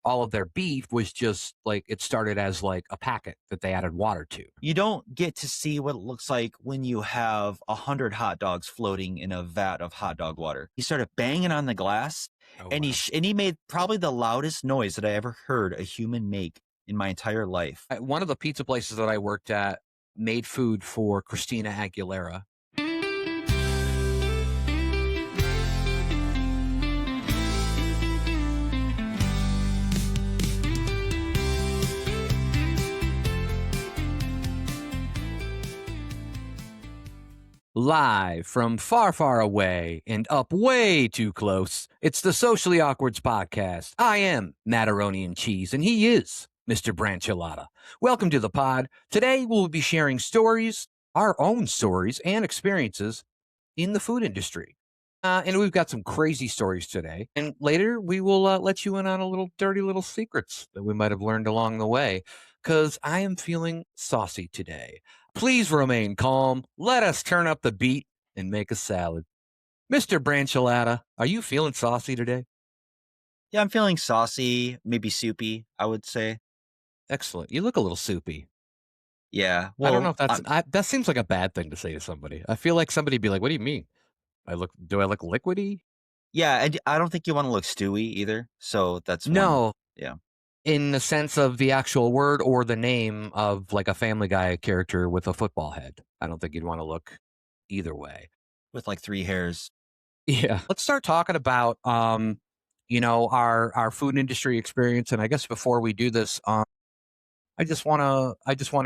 all of their beef was just like it started as like a packet that they added water to. You don't get to see what it looks like when you have 100 hot dogs floating in a vat of hot dog water. He started banging on the glass, and Wow. he made probably the loudest noise that I ever heard a human make in my entire life. One of the pizza places that I worked at made food for Christina Aguilera. Live from far, far away and up way too close, it's the Socially Awkwards podcast. I am Macaroni and Cheese, and he is Mr. Branchilata. Welcome to the pod. Today, we'll be sharing stories, our own stories and experiences in the food industry. And we've got some crazy stories today. And later, we will let you in on a little dirty little secrets that we might have learned along the way, because I am feeling saucy today. Please remain calm. Let us turn up the beat and make a salad. Mr. Branchilata, are you feeling saucy today? Yeah, I'm feeling saucy, maybe soupy, I would say. Excellent. You look a little soupy. Yeah, I don't know well, if that's that seems like a bad thing to say to somebody. I feel like somebody'd be like, "What do you mean? Do I look liquidy?" yeah, I don't think you want to look stewy either. So that's one. No, Yeah, in the sense of the actual word or the name of like a Family Guy character with a football head. I don't think you'd want to look either way. with like 3 hairs. Yeah. Let's start talking about our food industry experience. And I guess before we do this, I just wanna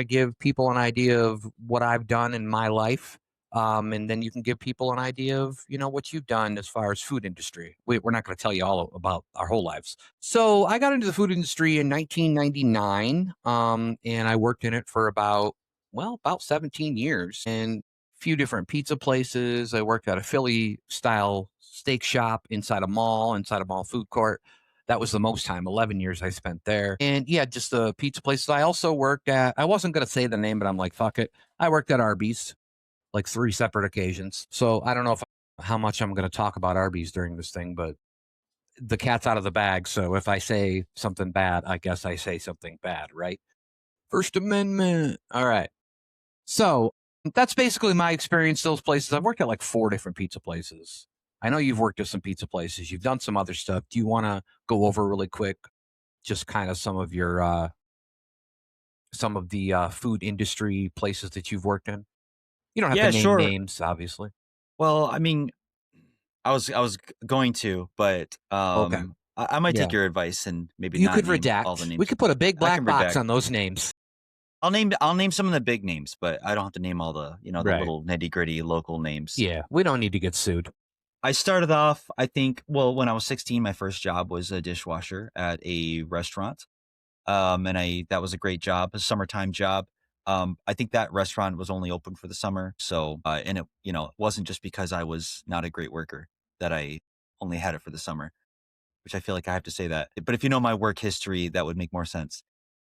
give people an idea of what I've done in my life. And then you can give people an idea of, what you've done as far as food industry. We're not going to tell you all about our whole lives. So I got into the food industry in 1999, and I worked in it for about 17 years and a few different pizza places. I worked at a Philly style steak shop inside a mall food court. That was the most time, 11 years I spent there. And yeah, just the pizza places. I also worked at, I wasn't going to say the name, but I'm like, fuck it. I worked at Arby's like 3 separate occasions. So I don't know how much I'm going to talk about Arby's during this thing, but the cat's out of the bag. So if I say something bad, I guess I say something bad, right? First Amendment. All right. So that's basically my experience. Those places. I've worked at like 4 different pizza places. I know you've worked at some pizza places. You've done some other stuff. Do you want to go over really quick, just kind of some of the food industry places that you've worked in? You don't have to Yeah, name sure. names, obviously. Well, I mean, I was going to, but Okay. I might take Yeah. your advice and maybe You not could name all the redact. We names. could put a big I black can box redact. on those names. I'll name some of the big names, but I don't have to name all the the Right. little nitty gritty local names. Yeah. We don't need to get sued. I started off, I think, well, when I was 16, my first job was a dishwasher at a restaurant. And that was a great job, a summertime job. I think that restaurant was only open for the summer. So, and it wasn't just because I was not a great worker that I only had it for the summer, which I feel like I have to say that. But if you know my work history, that would make more sense.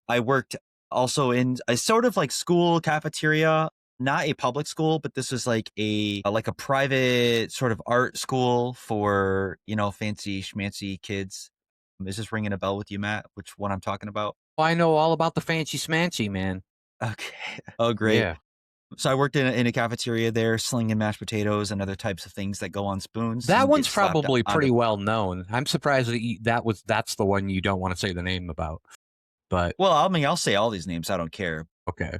I worked also in a sort of like school cafeteria, not a public school, but this was like a private sort of art school for, fancy schmancy kids. Is this ringing a bell with you, Matt? Which one I'm talking about? Oh, I know all about the fancy smanchy, man. Okay. Oh, great. Yeah. So I worked in a cafeteria there, slinging mashed potatoes and other types of things that go on spoons That and get one's slapped probably onto. pretty well known. I'm surprised that's the one you don't want to say the name about. But Well, I mean, I'll say all these names. I don't care. okay.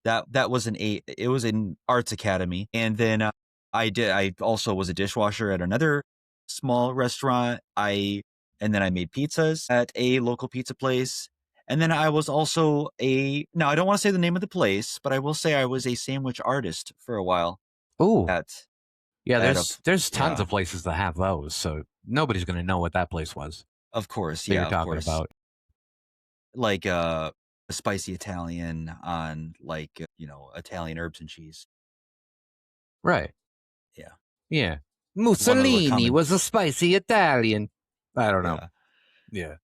That was it was an arts academy, and then I also was a dishwasher at another small restaurant. And then I made pizzas at a local pizza place. And then I was also now I don't want to say the name of the place, but I will say I was a sandwich artist for a while Oh, at yeah. at a There's tons yeah, of places that have those, so nobody's going to know what that place was of course, that yeah, you're of talking course. about. Like a spicy Italian on like, Italian herbs and cheese. Right. Yeah. Yeah. One of the Mussolini common was a spicy Italian. I don't know. yeah. Yeah.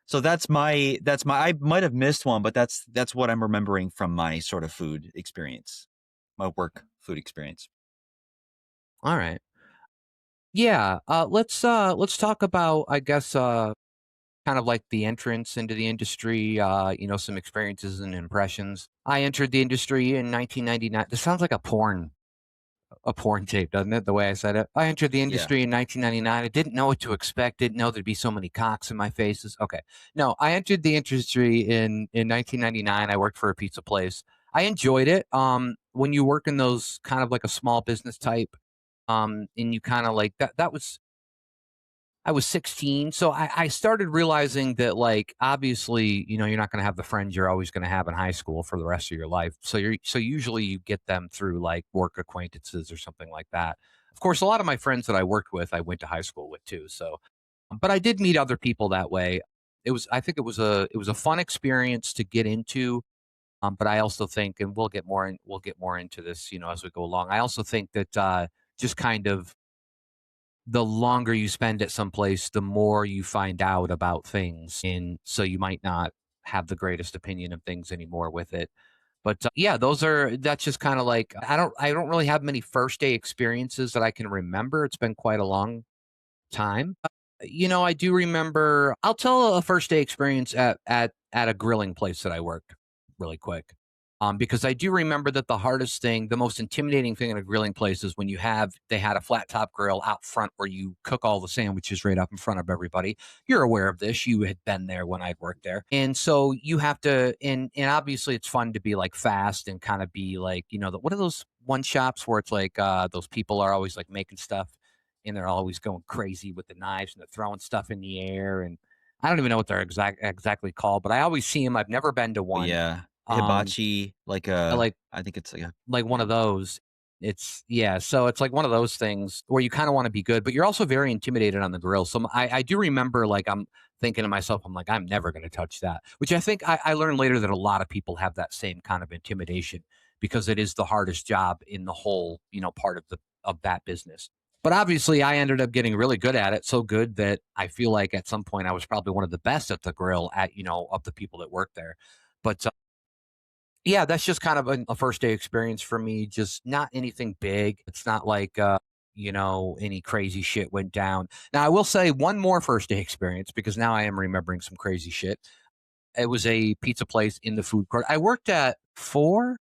So that's my I might have missed one, but that's what I'm remembering from my sort of food experience, my work food experience. All right. Yeah. Let's talk about, I guess, kind of like the entrance into the industry, some experiences and impressions. I entered the industry in 1999. This sounds like a porn tape, doesn't it? The way I said it. I entered the Yeah. industry in 1999. I didn't know what to expect. Didn't know there'd be so many cocks in my faces. Okay, no, I entered the industry in 1999. I worked for a pizza place. I enjoyed it. When you work in those kind of like a small business type, and you kind of like that. That was I was 16, so I started realizing that, like, obviously, you're not going to have the friends you're always going to have in high school for the rest of your life. So usually you get them through like work acquaintances or something like that. Of course, a lot of my friends that I worked with, I went to high school with too. So, but I did meet other people that way. I think it was a fun experience to get into. But I also think, and we'll get more into this, as we go along. I also think that just kind of the longer you spend at some place, the more you find out about things. And so you might not have the greatest opinion of things anymore with it. But yeah, that's just kind of like I don't really have many first day experiences that I can remember. It's been quite a long time. I do remember. I'll tell a first day experience at a grilling place that I worked really quick. Because I do remember that the most intimidating thing in a grilling place is when they had a flat top grill out front where you cook all the sandwiches right up in front of everybody. You're aware of this. You had been there when I'd worked there. And so you have to, and obviously it's fun to be like fast and kind of be like, what are those one shops where it's like, those people are always like making stuff and they're always going crazy with the knives and they're throwing stuff in the air. And I don't even know what they're exactly called, but I always see them. I've never been to But one. yeah, Um, hibachi, I like I think it's like a like one yeah. of those. So it's like one of those things where you kind of want to be good, but you're also very intimidated on the grill. So I do remember like I'm thinking to myself, I'm like, I'm never going to touch that. Which I think I learned later that a lot of people have that same kind of intimidation because it is the hardest job in the whole, part of that business. But obviously, I ended up getting really good at it, so good that I feel like at some point I was probably one of the best at the grill of the people that worked there. But yeah, that's just kind of a first day experience for me. Just not anything big. It's not like any crazy shit went down. Now I will say one more first day experience because now I am remembering some crazy shit. It was a pizza place in the food court. I worked at 3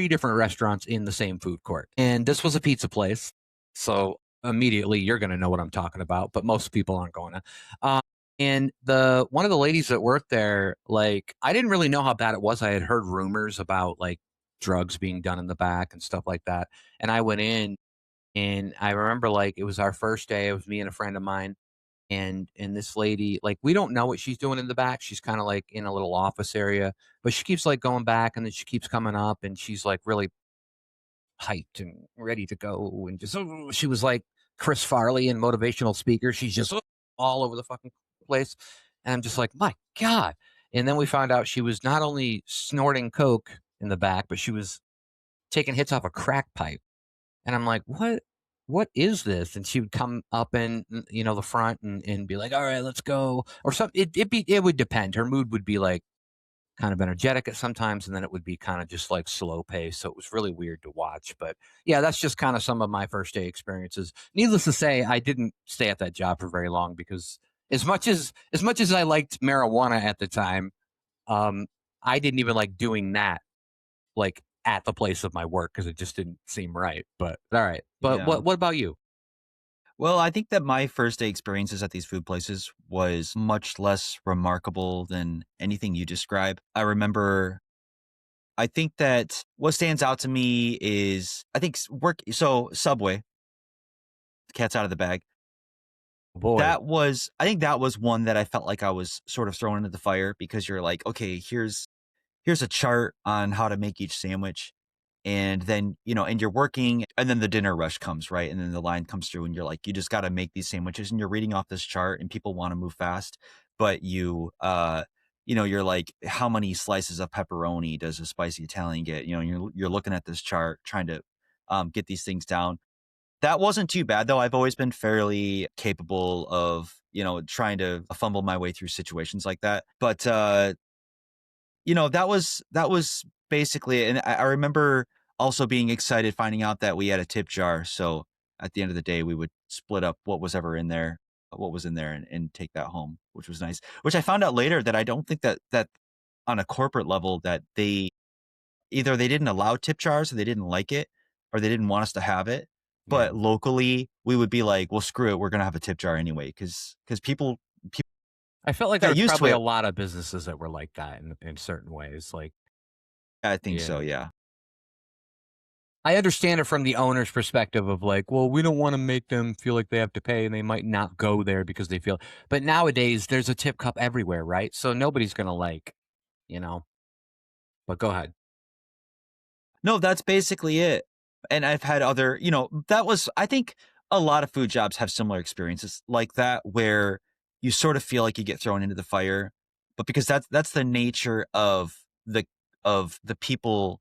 different restaurants in the same food court. And this was a pizza place. So immediately you're going to know what I'm talking about, but most people aren't going to. Um, and the one of the ladies that worked there, like, I didn't really know how bad it was. I had heard rumors about like drugs being done in the back and stuff like that. And I went in and I remember like it was our first day. It was me and a friend of mine. And this lady, like, we don't know what she's doing in the back. She's kind of like in a little office area, but she keeps like going back and then she keeps coming up and she's like really hyped and ready to go. And just, she was like Chris Farley and motivational speaker. She's just all over the fucking place. And I'm just like, my God. And then we found out she was not only snorting coke in the back, but she was taking hits off a crack pipe. And I'm like, what is this? And she would come up in, the front and be like, all right, let's go. Or something. It would depend. Her mood would be like kind of energetic at sometimes, and then it would be kind of just like slow pace. So it was really weird to watch. But yeah, that's just kind of some of my first day experiences. Needless to say, I didn't stay at that job for very long because as much as I liked marijuana at the time, um, I didn't even like doing that like at the place of my work because it just didn't seem right. But all right. But Yeah. what about you? Well, I think that my first day experiences at these food places was much less remarkable than anything you describe. I think that what stands out to me is I think Subway, cat's out of the bag. Boy, I think that was one that I felt like I was sort of thrown into the fire because you're like, okay, here's a chart on how to make each sandwich. And then, and you're working and then the dinner rush comes, right? And then the line comes through and you're like, you just got to make these sandwiches and you're reading off this chart and people want to move fast, but you're like, how many slices of pepperoni does a spicy Italian get? You're looking at this chart trying to get these things down. That wasn't too bad though. I've always been fairly capable of, trying to fumble my way through situations like that. But that was basically it, and I remember also being excited finding out that we had a tip jar, so at the end of the day, we would split up what was ever in there. what was in there and take that home, which was nice. Which I found out later that I don't think that on a corporate level that they either they didn't allow tip jars or they didn't like it or they didn't want us to have it. Yeah. But locally, we would be like, "Well, screw it, we're gonna have a tip jar anyway," because people I felt like there got was used to probably a it. lot of businesses that were like that in certain ways. Like, I think so, yeah. yeah. I understand it from the owner's perspective of like, well, we don't want to make them feel like they have to pay and they might not go there because they feel, but nowadays there's a tip cup everywhere, right? So nobody's going to like, you know, but go ahead. No, that's basically it. And I've had other, that was I think a lot of food jobs have similar experiences like that where you sort of feel like you get thrown into the fire, but because that's the nature the of the people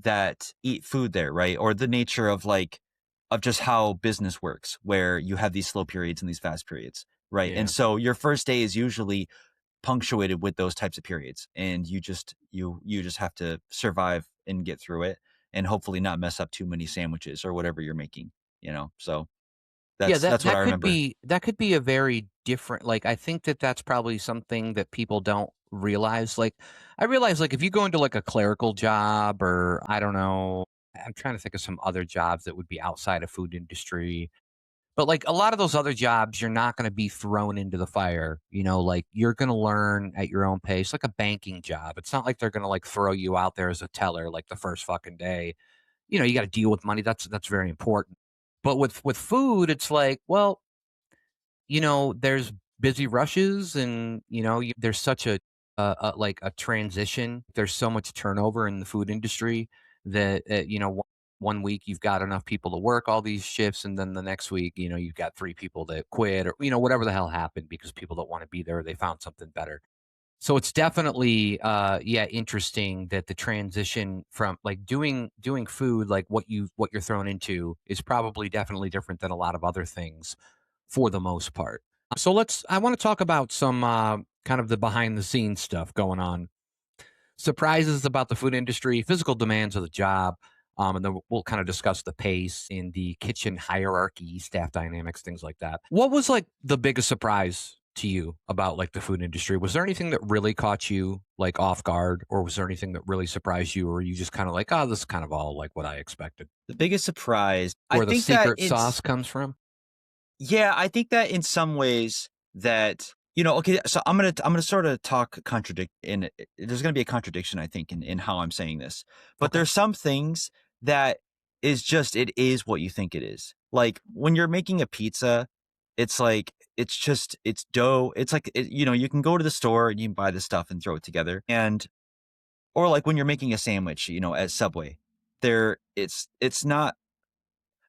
that eat food there, right? Or the nature of of just how business works, where you have these slow periods and these fast periods, right? And Yeah. so your first day is usually punctuated with those types of periods and you just have to survive and get through it and hopefully not mess up too many sandwiches or whatever you're making, so Yeah, that's what I remember. that could be a very different, like, I think that that's probably something that people don't realize. Like, I realize, like, if you go into like a clerical job, or I don't know, I'm trying to think of some other jobs that would be outside of food industry. But like a lot of those other jobs, you're not going to be thrown into the fire. Like you're going to learn at your own pace, like a banking job. It's not like they're going to like throw you out there as a teller like the first fucking day. You got to deal with money. That's very important. But with food, it's like, well, there's busy rushes, and there's such like a transition. There's so much turnover in the food industry that one week you've got enough people to work all these shifts, and then the next week, you've got three people that quit, or whatever the hell happened because people don't want to be there. Or they found something better. So it's definitely yeah, interesting that the transition from like doing food, like what you're thrown into, is probably definitely different than a lot of other things for the most part. So I want to talk about some kind of the behind the scenes stuff going on. Surprises about the food industry, physical demands of the job, and then we'll kind of discuss the pace in the kitchen hierarchy, staff dynamics, things like that. What was like the biggest surprise to you about like the food industry? Was there anything that really caught you like off guard, or was there anything that really surprised you, or you just kind of like, oh, this is kind of all like what I expected? The biggest surprise, I Where the think that secret it's sauce comes from? yeah, I think that in some ways that okay, so I'm gonna sort of talk contradict in there's gonna be a contradiction, I think, in how I'm saying this. But Okay. there's some things that is just it is what you think it is. Like when you're making a pizza, it's like it's dough. It's like you can go to the store and you can buy the stuff and throw it together. And or like when you're making a sandwich, at Subway, it's not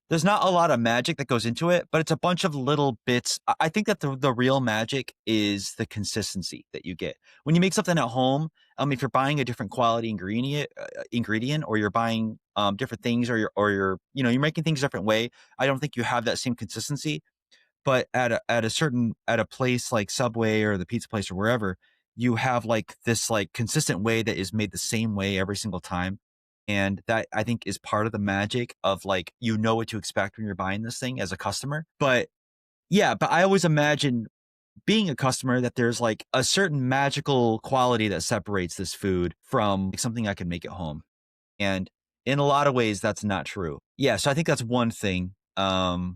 there's not a lot of magic that goes into it, but it's a bunch of little bits. I think that the real magic is the consistency that you get. When you make something at home, if you're buying a different quality ingredient or you're buying different things or you're making things a different way, I don't think you have that same consistency. But at a place like Subway or the pizza place or wherever, you have like this like consistent way that is made the same way every single time. And that I think is part of the magic of like what to expect when you're buying this thing as a customer. But yeah, but I always imagine being a customer that there's like a certain magical quality that separates this food from like, something I can make at home. And in a lot of ways that's not true. Yeah, so I think that's one thing. I'll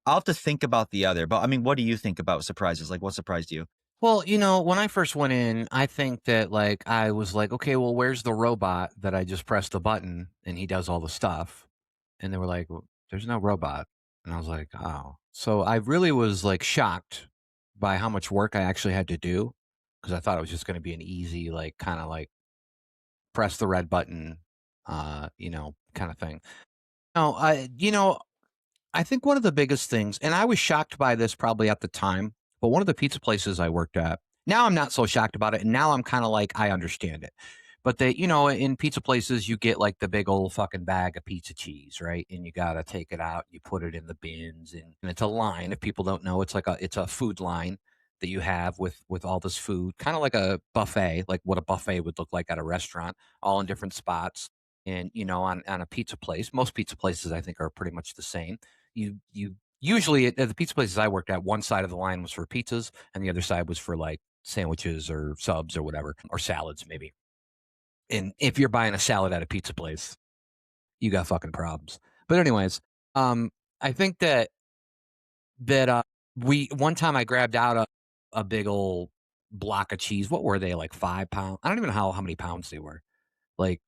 have to think about the other, but I mean, what do you think about surprises? Like, what surprised you? Well, when I first went in, I think that like I was like, okay, well, where's the robot that I just press the button and he does all the stuff? And they were like, well, there's no robot. And I was like, oh. So I really was like shocked by how much work I actually had to do, because I thought it was just going to be an easy, like, kind of like press the red button, kind of thing. No, I think one of the biggest things, and I was shocked by this probably at the time, but one of the pizza places I worked at, now I'm not so shocked about it. And now I'm kind of like, I understand it. But in pizza places, you get like the big old fucking bag of pizza cheese, right? And you got to take it out, you put it in the bins, and it's a line. If people don't know, it's a food line that you have with all this food, kind of like a buffet, like what a buffet would look like at a restaurant, all in different spots. And on a pizza place, most pizza places I think are pretty much the same. You Usually at the pizza places I worked at, one side of the line was for pizzas and the other side was for like sandwiches or subs or whatever, or salads maybe. And if you're buying a salad at a pizza place, you got fucking problems. But anyways, um, I think that we one time I grabbed out a big old block of cheese. What were they, like 5 pounds? I don't even know how many pounds they were. Like,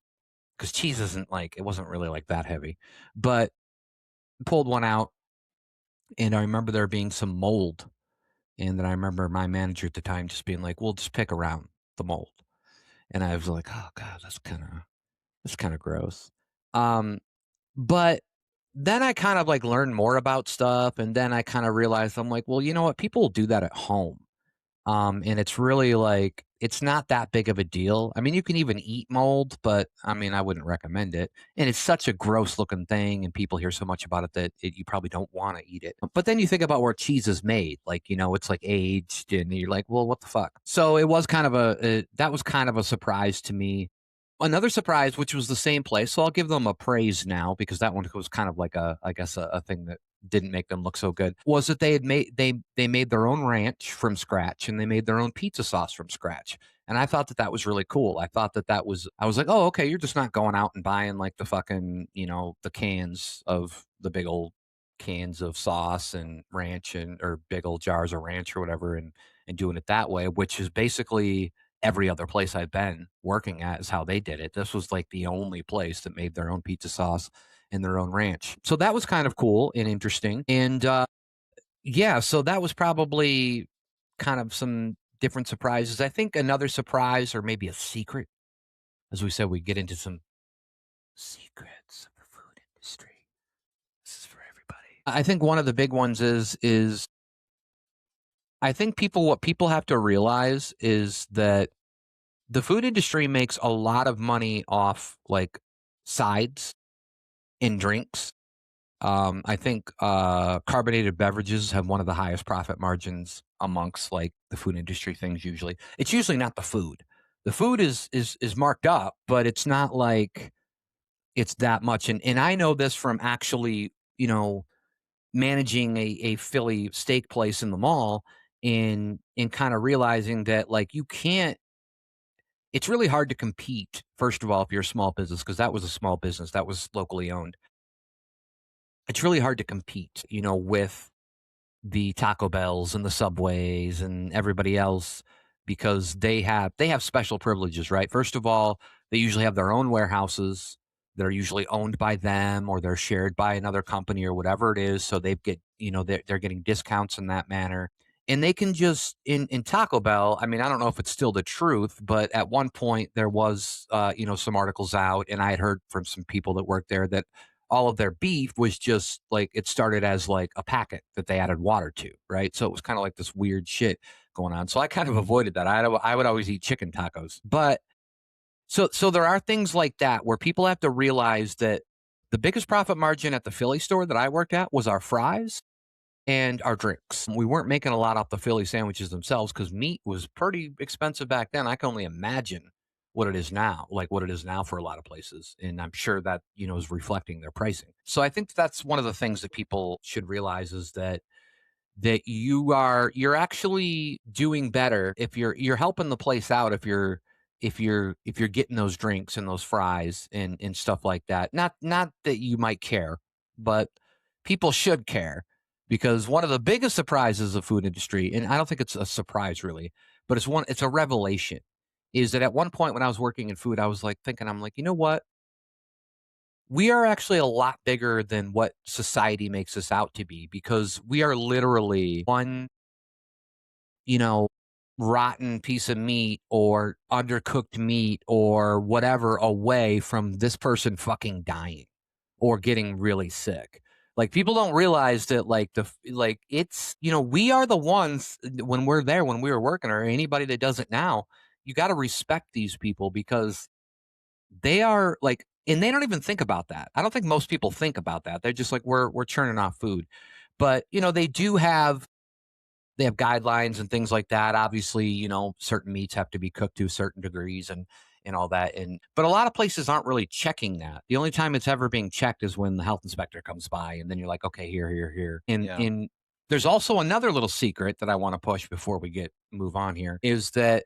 because cheese isn't like it wasn't really like that heavy. But pulled one out, and I remember there being some mold. And then I remember my manager at the time just being like, "We'll just pick around the mold." And I was like, "Oh god, that's kind of gross." Um, but then I kind of like learned more about stuff, and then I kind of realized I'm like, well, you know what? People will do that at home. And it's really like it's not that big of a deal. I mean, you can even eat mold, but I mean, I wouldn't recommend it. And it's such a gross looking thing, and people hear so much about it that you probably don't want to eat it. But then you think about where cheese is made, like it's like aged, and you're like, well, what the fuck? So it was kind of that was kind of a surprise to me. Another surprise, which was the same place, so I'll give them a praise now because that one was kind of like I guess a thing that didn't make them look so good, was that they made their own ranch from scratch and they made their own pizza sauce from scratch. And I thought that that was really cool. I thought that that was I was like, "Oh, okay, you're just not going out and buying like the fucking, the cans of the big old cans of sauce and ranch and or big old jars of ranch or whatever and doing it that way," which is basically every other place I've been working at is how they did it. This was like the only place that made their own pizza sauce and their own ranch. So that was kind of cool and interesting. And yeah, so that was probably kind of some different surprises. I think another surprise or maybe a secret, as we said, we get into some secrets of the food industry. This is for everybody. I think one of the big ones is I think what people have to realize is that the food industry makes a lot of money off like sides and drinks. I think carbonated beverages have one of the highest profit margins amongst like the food industry things. Usually, it's usually not the food. The food is marked up, but it's not like it's that much. And I know this from actually managing a Philly steak place in the mall and kind of realizing that like you can't it's really hard to compete, first of all, if you're a small business, because that was a small business that was locally owned. It's really hard to compete, with the Taco Bells and the Subways and everybody else because they have special privileges, right? First of all, they usually have their own warehouses. They're usually owned by them or they're shared by another company or whatever it is. So they get, they're getting discounts in that manner. And they can just in Taco Bell. I mean, I don't know if it's still the truth, but at one point there was, some articles out, and I had heard from some people that worked there that all of their beef was just like it started as like a packet that they added water to, right? So it was kind of like this weird shit going on. So I kind of avoided that. I would always eat chicken tacos, but so there are things like that where people have to realize that the biggest profit margin at the Philly store that I worked at was our fries and our drinks. We weren't making a lot off the Philly sandwiches themselves because meat was pretty expensive back then. I can only imagine what it is now, like what it is now for a lot of places. And I'm sure that, is reflecting their pricing. So I think that's one of the things that people should realize is that you're actually doing better if you're helping the place out if you're getting those drinks and those fries and stuff like that. Not that you might care, but people should care because one of the biggest surprises of food industry, and I don't think it's a surprise really, but it's a revelation, is that at one point when I was working in food, I was like thinking, I'm like, you know what? We are actually a lot bigger than what society makes us out to be because we are literally one, you know, rotten piece of meat or undercooked meat or whatever away from this person fucking dying or getting really sick. Like people don't realize that like it's we are the ones when we're there when we were working or anybody that does it now, you got to respect these people because they are like and they don't even think about that. I don't think most people think about that. They're just like, we're churning off food. But, they have guidelines and things like that. Obviously, certain meats have to be cooked to certain degrees and all that. And but a lot of places aren't really checking that. The only time it's ever being checked is when the health inspector comes by, and then you're like, okay, here. And Yeah. in there's also another little secret that I want to push before we get move on here is that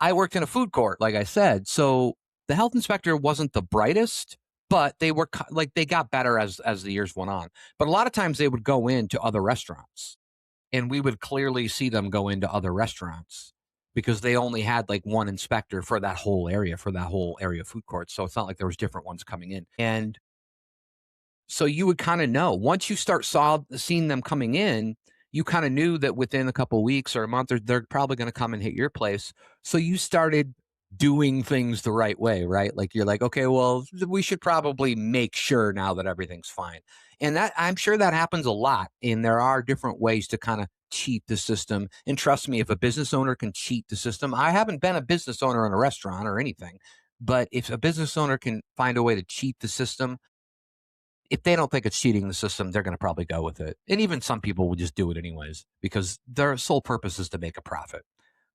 I worked in a food court, like I said. So the health inspector wasn't the brightest, but they were like they got better as the years went on. But a lot of times they would go into other restaurants, and we would clearly see them go into other restaurants because they only had like one inspector for that whole area of food court. So it's not like there was different ones coming in. And so you would kind of know once you seeing them coming in, you kind of knew that within a couple weeks or a month, they're probably going to come and hit your place. So you started doing things the right way, right? Like you're like, okay, well, we should probably make sure now that everything's fine. And that I'm sure that happens a lot. And there are different ways to kind of cheat the system. And trust me, if a business owner can cheat the system, I haven't been a business owner in a restaurant or anything, but if a business owner can find a way to cheat the system, if they don't think it's cheating the system, they're going to probably go with it. And even some people will just do it anyways because their sole purpose is to make a profit.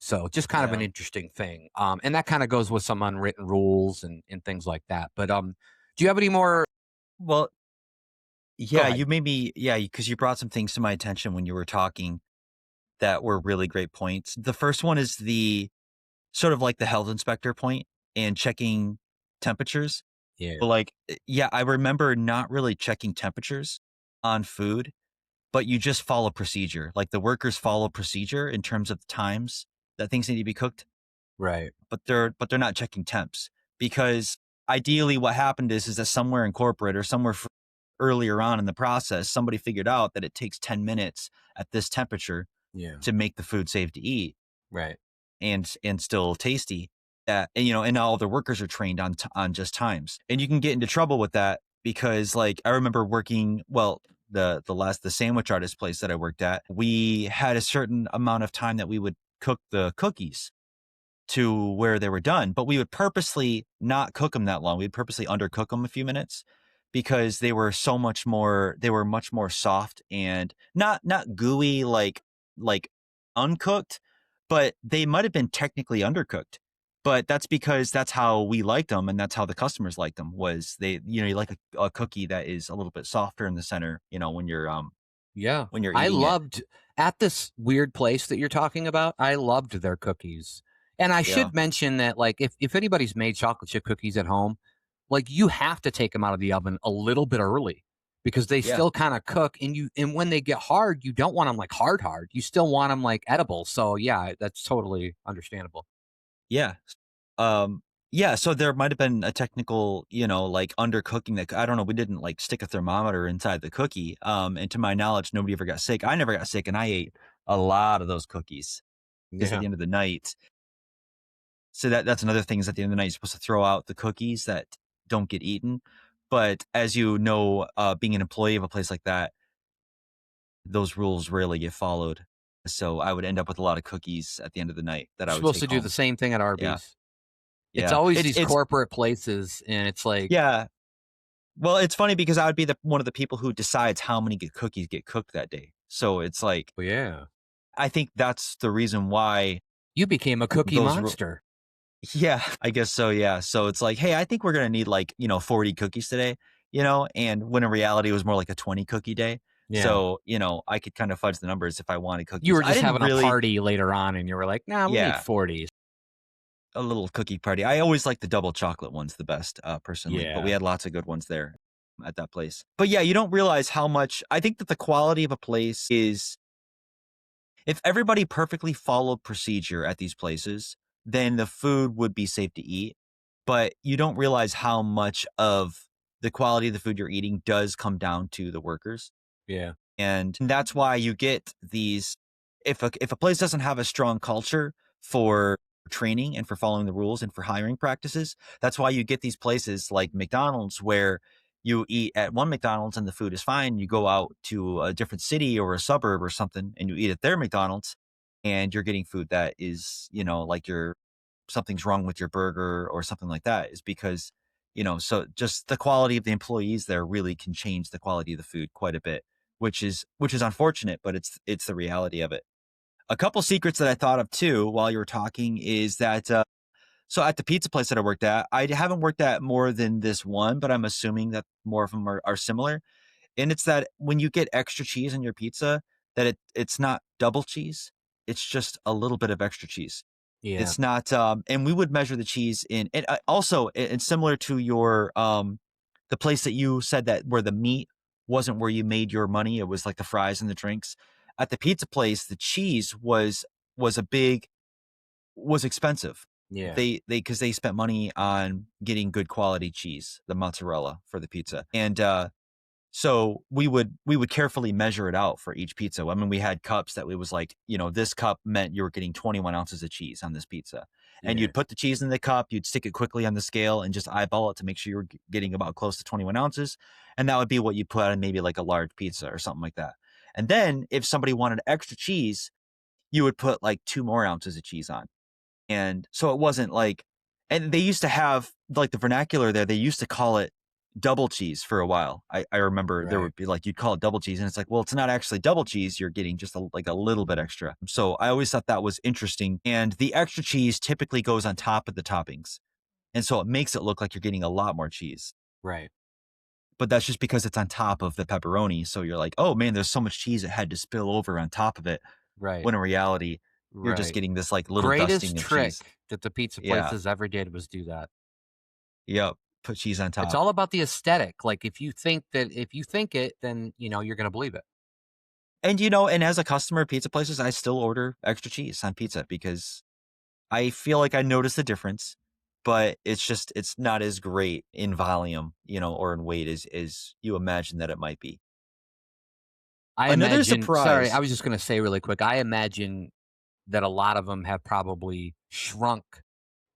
So just kind of an Yeah. interesting thing. And that kind of goes with some unwritten rules and things like that. But do you have any more? Well, Go yeah, ahead. you made me, yeah, because you brought some things to my attention when you were talking that were really great points. The first one is the sort of like the health inspector point and checking temperatures. Yeah. But like, yeah, I remember not really checking temperatures on food, but you just follow procedure. Like the workers follow procedure in terms of times that things need to be cooked, Right. but they're not checking temps because ideally what happened is that somewhere in corporate or somewhere earlier on in the process, somebody figured out that it takes 10 minutes at this temperature Yeah. to make the food safe to eat Right. and still tasty. That and, and all the workers are trained on just times, and you can get into trouble with that because, like, I remember working the sandwich artist place that I worked at. We had a certain amount of time that we would cook the cookies to where they were done, but we would purposely not cook them that long. We'd purposely undercook them a few minutes because they were much more soft and not gooey like uncooked, but they might have been technically undercooked. But that's because that's how we liked them and that's how the customers liked them was you like a cookie that is a little bit softer in the center, Yeah. when you're I eating it. loved at this weird place that you're talking about, I loved their cookies. And I Yeah. should mention that like if anybody's made chocolate chip cookies at home, like you have to take them out of the oven a little bit early because they Yeah. still kind of cook and when they get hard, you don't want them like hard. You still want them like edible. So yeah, that's totally understandable. Yeah. Um, yeah, so there might have been a technical, like undercooking that I don't know. We didn't like stick a thermometer inside the cookie. And to my knowledge, nobody ever got sick. I never got sick, and I ate a lot of those cookies because at Yeah. the end of the night, so that's another thing is at the end of the night, you're supposed to throw out the cookies that don't get eaten. But as you know, being an employee of a place like that, those rules rarely get followed. So I would end up with a lot of cookies at the end of the night that You're I would supposed take to do the home. same thing at Yeah, Arby's. It's yeah. always these It's corporate places and it's like, yeah. Well, it's funny because I would be the one of the people who decides how many cookies get cooked that day. So it's like well, yeah, I think that's the reason why you became a cookie those monster. yeah, I guess so, yeah. So it's like, "Hey, I think we're gonna need like, 40 cookies today," and when in reality it was more like a 20 cookie day. Yeah. So, I could kind of fudge the numbers if I wanted You cookies. were I just didn't having a really party later on and you were like, "Nah, we need yeah, 40s." a little cookie party. I always like the double chocolate ones the best, personally, but we Yeah. had lots of good ones there at that place. But yeah, you don't realize how much I think that the quality of a place is if everybody perfectly followed procedure at these places, then the food would be safe to eat. But you don't realize how much of the quality of the food you're eating does come down to the workers. Yeah. And that's why you get these if a place doesn't have a strong culture for training and for following the rules and for hiring practices, that's why you get these places like McDonald's where you eat at one McDonald's and the food is fine. You go out to a different city or a suburb or something and you eat at their McDonald's and you're getting food that is, like something's wrong with your burger or something like that is because, so just the quality of the employees there really can change the quality of the food quite a bit, which is unfortunate, but it's the reality of it. A couple secrets that I thought of too while you were talking is that So at the pizza place that I worked at, I haven't worked at more than this one, but I'm assuming that more of them are similar. And it's that when you get extra cheese on your pizza, that it's not double cheese. It's just a little bit of extra cheese. Yeah. It's not, and we would measure the cheese in, and also, and similar to your, the place that you said that where the meat wasn't where you made your money. It was like the fries and the drinks. At the pizza place, the cheese was a big was expensive. Yeah. Because they spent money on getting good quality cheese, the mozzarella for the pizza, and so we would carefully measure it out for each pizza. I mean, we had cups that it was like, this cup meant you were getting 21 ounces of cheese on this pizza. And Yeah. you'd put the cheese in the cup, you'd stick it quickly on the scale and just eyeball it to make sure you were getting about close to 21 ounces. And that would be what you put on maybe like a large pizza or something like that. And then if somebody wanted extra cheese, you would put like 2 more ounces of cheese on. And so it wasn't like, and they used to have like the vernacular there, they used to call it double cheese for a while. I remember there Right. would be like, you'd call it double cheese and it's like, well, it's not actually double cheese. You're getting just like a little bit extra. So I always thought that was interesting. And the extra cheese typically goes on top of the toppings. And so it makes it look like you're getting a lot more cheese. Right. But that's just because it's on top of the pepperoni. So you're like, oh man, there's so much cheese it had to spill over on top of it. Right. When in reality, you're just Right. getting this like little Greatest dusting of cheese. trick that the pizza Yeah. places ever did was do that. Yep, put cheese on It's top. all about the aesthetic. Like if you think it, then you're gonna believe it. And, and as a customer of pizza places, I still order extra cheese on pizza because I feel like I notice the difference, but it's not as great in volume, or in weight as you imagine that it might be. I Another imagine sorry, I surprise. was just gonna say really quick, I imagine that a lot of them have probably shrunk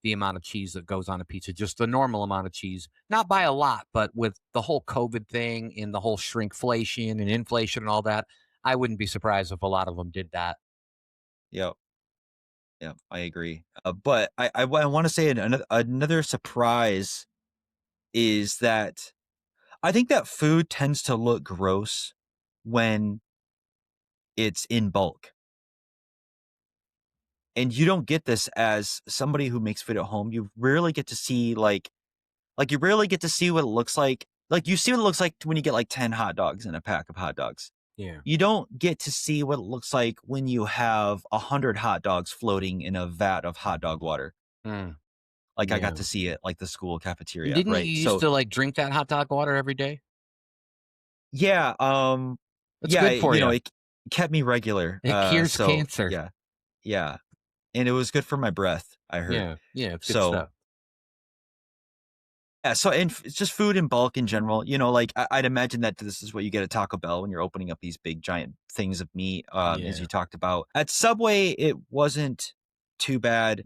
the amount of cheese that goes on a pizza, just the normal amount of cheese, not by a lot, but with the whole COVID thing and the whole shrinkflation and inflation and all that, I wouldn't be surprised if a lot of them did that. Yep, yep, I agree. But I want to say another surprise is that I think that food tends to look gross when it's in bulk. And you don't get this as somebody who makes food at home. You rarely get to see you rarely get to see what it looks like. Like you see what it looks like when you get like 10 hot dogs in a pack of hot dogs. Yeah. You don't get to see what it looks like when you have 100 hot dogs floating in a vat of hot dog water. Mm, Like I got yeah. to see it like the school And cafeteria, didn't you right? used So to, like, drink that hot dog water every day? yeah, It's good for you. it kept me regular. It cures So cancer. yeah, yeah. And it was good for my breath, I heard. Yeah, yeah, it's good So stuff. yeah, so and it's just food in bulk in general. Like I'd imagine that this is what you get at Taco Bell when you're opening up these big giant things of meat, as Yeah. you talked about. At Subway, it wasn't too bad.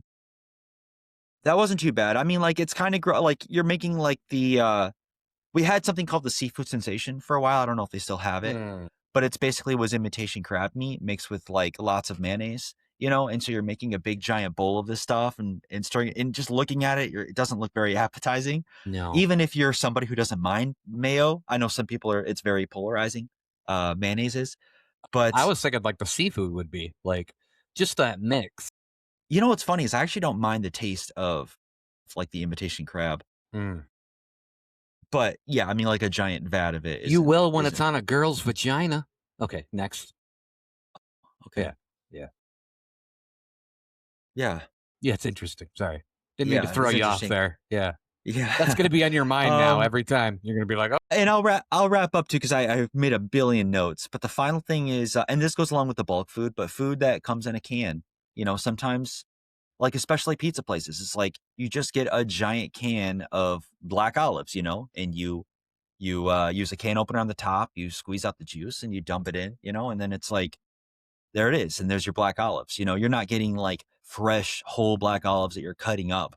That wasn't too bad. I mean, like it's kind of like you're making like the. We had something called the seafood sensation for a while. I don't know if they still have it, Mm, but it's basically was imitation crab meat mixed with like lots of mayonnaise. And so you're making a big giant bowl of this stuff and starting and just looking at it, it doesn't look very appetizing. no. Even if you're somebody who doesn't mind mayo, I know some people are. It's very polarizing. Mayonnaise is, I but was thinking, like, the seafood would be, like, just that mix. what's funny is I actually don't mind the taste of like the imitation crab. Mm. But yeah, I mean, like a giant vat of it You isn't will when it's isn't on a girl's vagina. Okay, next. okay. Yeah, yeah. Yeah, Yeah, it's interesting, sorry. Didn't mean to yeah, throw it's you off interesting. there. Yeah. That's Yeah. gonna be on your mind now um, every time. You're gonna be like, "Oh." and I'll wrap up too because I've made a billion notes. But the final thing is, and this goes along with the bulk food, but food that comes in a can. Sometimes like especially pizza places, it's like you just get a giant can of black olives, and you use a can opener on the top, you squeeze out the juice and you dump it in, and then it's like there it is, and there's your black olives. You're not getting like fresh whole black olives that you're cutting up.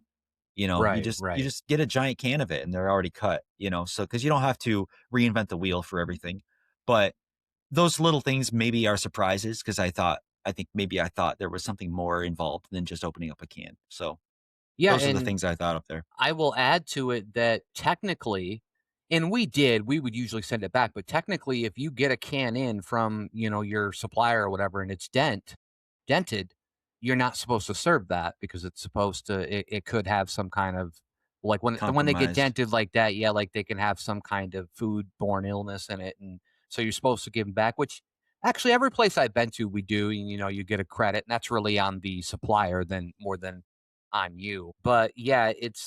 You Right, just you right. just get a giant can of it and they're already cut, so because you don't have to reinvent the wheel for everything. But those little things maybe are surprises because I thought there was something more involved than just opening up a can. So Yeah, those are the and things I thought up there. I will add to it that technically and we would usually send it back, but technically, if you get a can in from, your supplier or whatever and it's dented, you're not supposed to serve that because it's supposed to it could have some kind of like when they get Compromise. dented like that, yeah, like they can have some kind of food-borne illness in it, and so you're supposed to give them back, which actually every place I've been to, we do, and you get a credit, and that's really on the supplier than more than on you. But yeah, it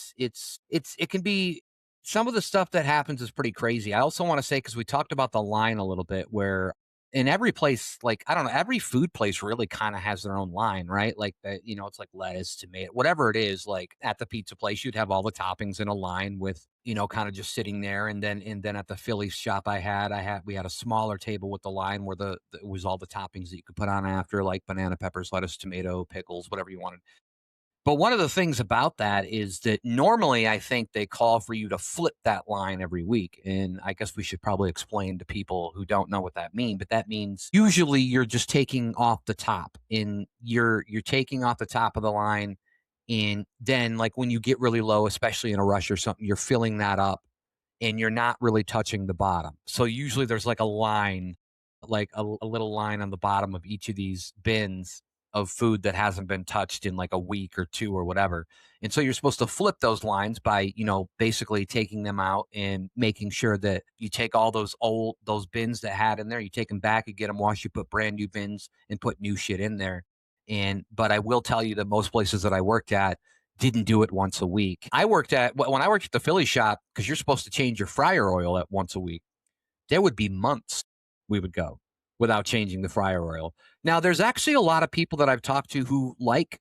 can be some of the stuff that happens is pretty crazy. I also want to say because we talked about the line a little bit, where in every place, like I don't know, every food place really kind of has their own line, right? Like it's like lettuce, tomato, whatever it is. Like at the pizza place, you'd have all the toppings in a line with kind of just sitting there, and then at the Philly shop we had a smaller table with the line where it was all the toppings that you could put on after, like banana peppers, lettuce, tomato, pickles, whatever you wanted. But one of the things about that is that normally I think they call for you to flip that line every week. And I guess we should probably explain to people who don't know what that means. But that means usually you're just taking off the top and you're taking off the top of the line. And then like when you get really low, especially in a rush or something, you're filling that up and you're not really touching the bottom. So usually there's like a line, like a little line on the bottom of each of these bins of food that hasn't been touched in like a week or two or whatever. And so you're supposed to flip those lines by, basically taking them out and making sure that you take all those bins that had in there, you take them back, you get them washed, you put brand new bins and put new shit in there. But I will tell you that most places that I worked at didn't do it once a week. When I worked at the Philly shop, because you're supposed to change your fryer oil at once a week, there would be months we would go without changing the fryer oil. Now, there's actually a lot of people that I've talked to who like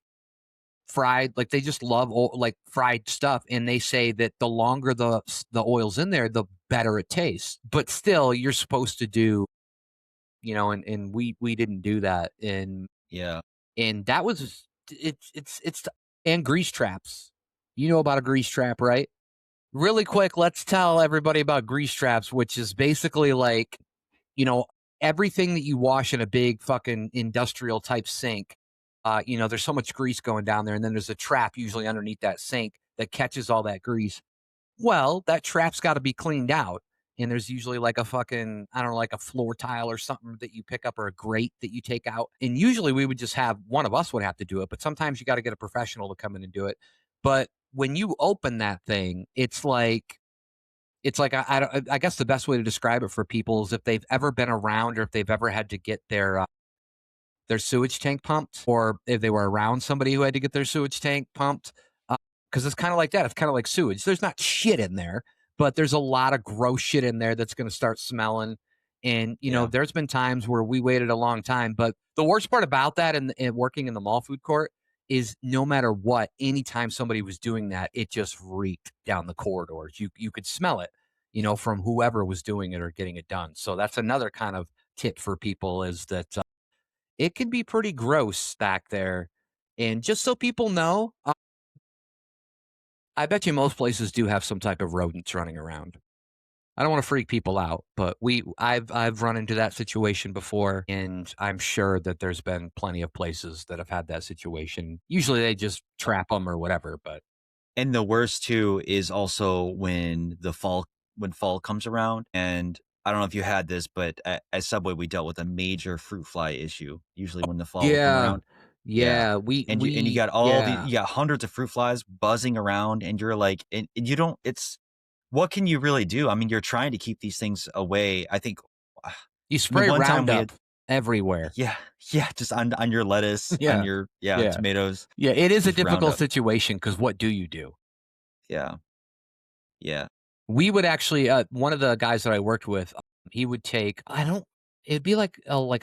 fried, like they just love like fried stuff, and they say that the longer the oil's in there, the better it tastes. But still, you're supposed to do, and we didn't do that, Yeah. and that was it's and grease traps. You know about a grease trap, right? Really quick, let's tell everybody about grease traps, which is basically like, you know, everything that you wash in a big fucking industrial type sink. There's so much grease going down there, and then there's a trap usually underneath that sink that catches all that grease. Well, that trap's got to be cleaned out. And there's usually like a fucking, I don't know, like a floor tile or something that you pick up or a grate that you take out. And usually we would just have one of us would have to do it, but sometimes you got to get a professional to come in and do it. But when you open that thing, it's like I guess the best way to describe it for people is if they've ever been around or if they've ever had to get their sewage tank pumped, or if they were around somebody who had to get their sewage tank pumped. Because it's kind of like that. It's kind of like sewage. There's not shit in there, but there's a lot of gross shit in there that's going to start smelling. And, Yeah. there's been times where we waited a long time. But the worst part about that and working in the mall food court is no matter what, anytime somebody was doing that, it just reeked down the corridors. You could smell it, from whoever was doing it or getting it done. So that's another kind of tip for people is that it can be pretty gross back there. And just so people know, I bet you most places do have some type of rodents running around. I don't want to freak people out, but I've run into that situation before, and I'm sure that there's been plenty of places that have had that situation. Usually they just trap them or whatever, but And the worst too is also when fall comes around, and I don't know if you had this, but at Subway we dealt with a major fruit fly issue. Usually when the fall would come yeah, around, yeah, yeah, we and you we got yeah. you got hundreds of fruit flies buzzing around, and you're like, and you don't. It's what can you really do? I mean, you're trying to keep these things away. I think. I You mean, spray one time we Roundup had everywhere. yeah yeah just on your lettuce, on Yeah, your yeah, tomatoes, yeah. It is a just difficult Roundup. situation because what do you do? Yeah yeah We would actually one of the guys that I worked with, he would take I don't it'd be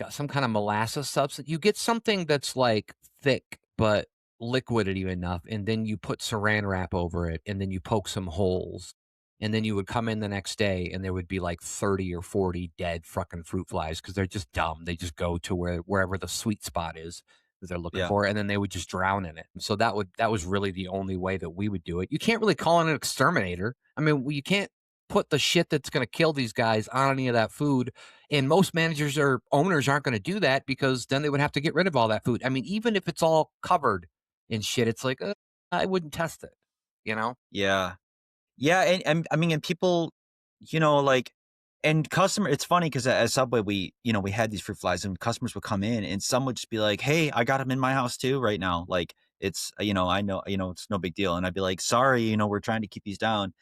some kind of molasses substance. You get something that's like thick but liquidy enough, and then you put saran wrap over it, and then you poke some holes. And then you would come in the next day and there would be like 30 or 40 dead fucking fruit flies because they're just dumb. They just go to wherever the sweet spot is that they're looking yeah for, and then they would just drown in it. So that was really the only way that we would do it. You can't really call it an exterminator. I mean, you can't put the shit that's going to kill these guys on any of that food. And most managers or owners aren't going to do that because then they would have to get rid of all that food. I mean, even if it's all covered in shit, it's like I wouldn't test it. You know? yeah. Yeah, and I mean, and people, like And customer it's funny because at Subway, we had these fruit flies and customers would come in and some would just be like, "Hey, I got them in my house too right now." Like, it's, I know, it's no big deal. And I'd be like, "Sorry, we're trying to keep these down."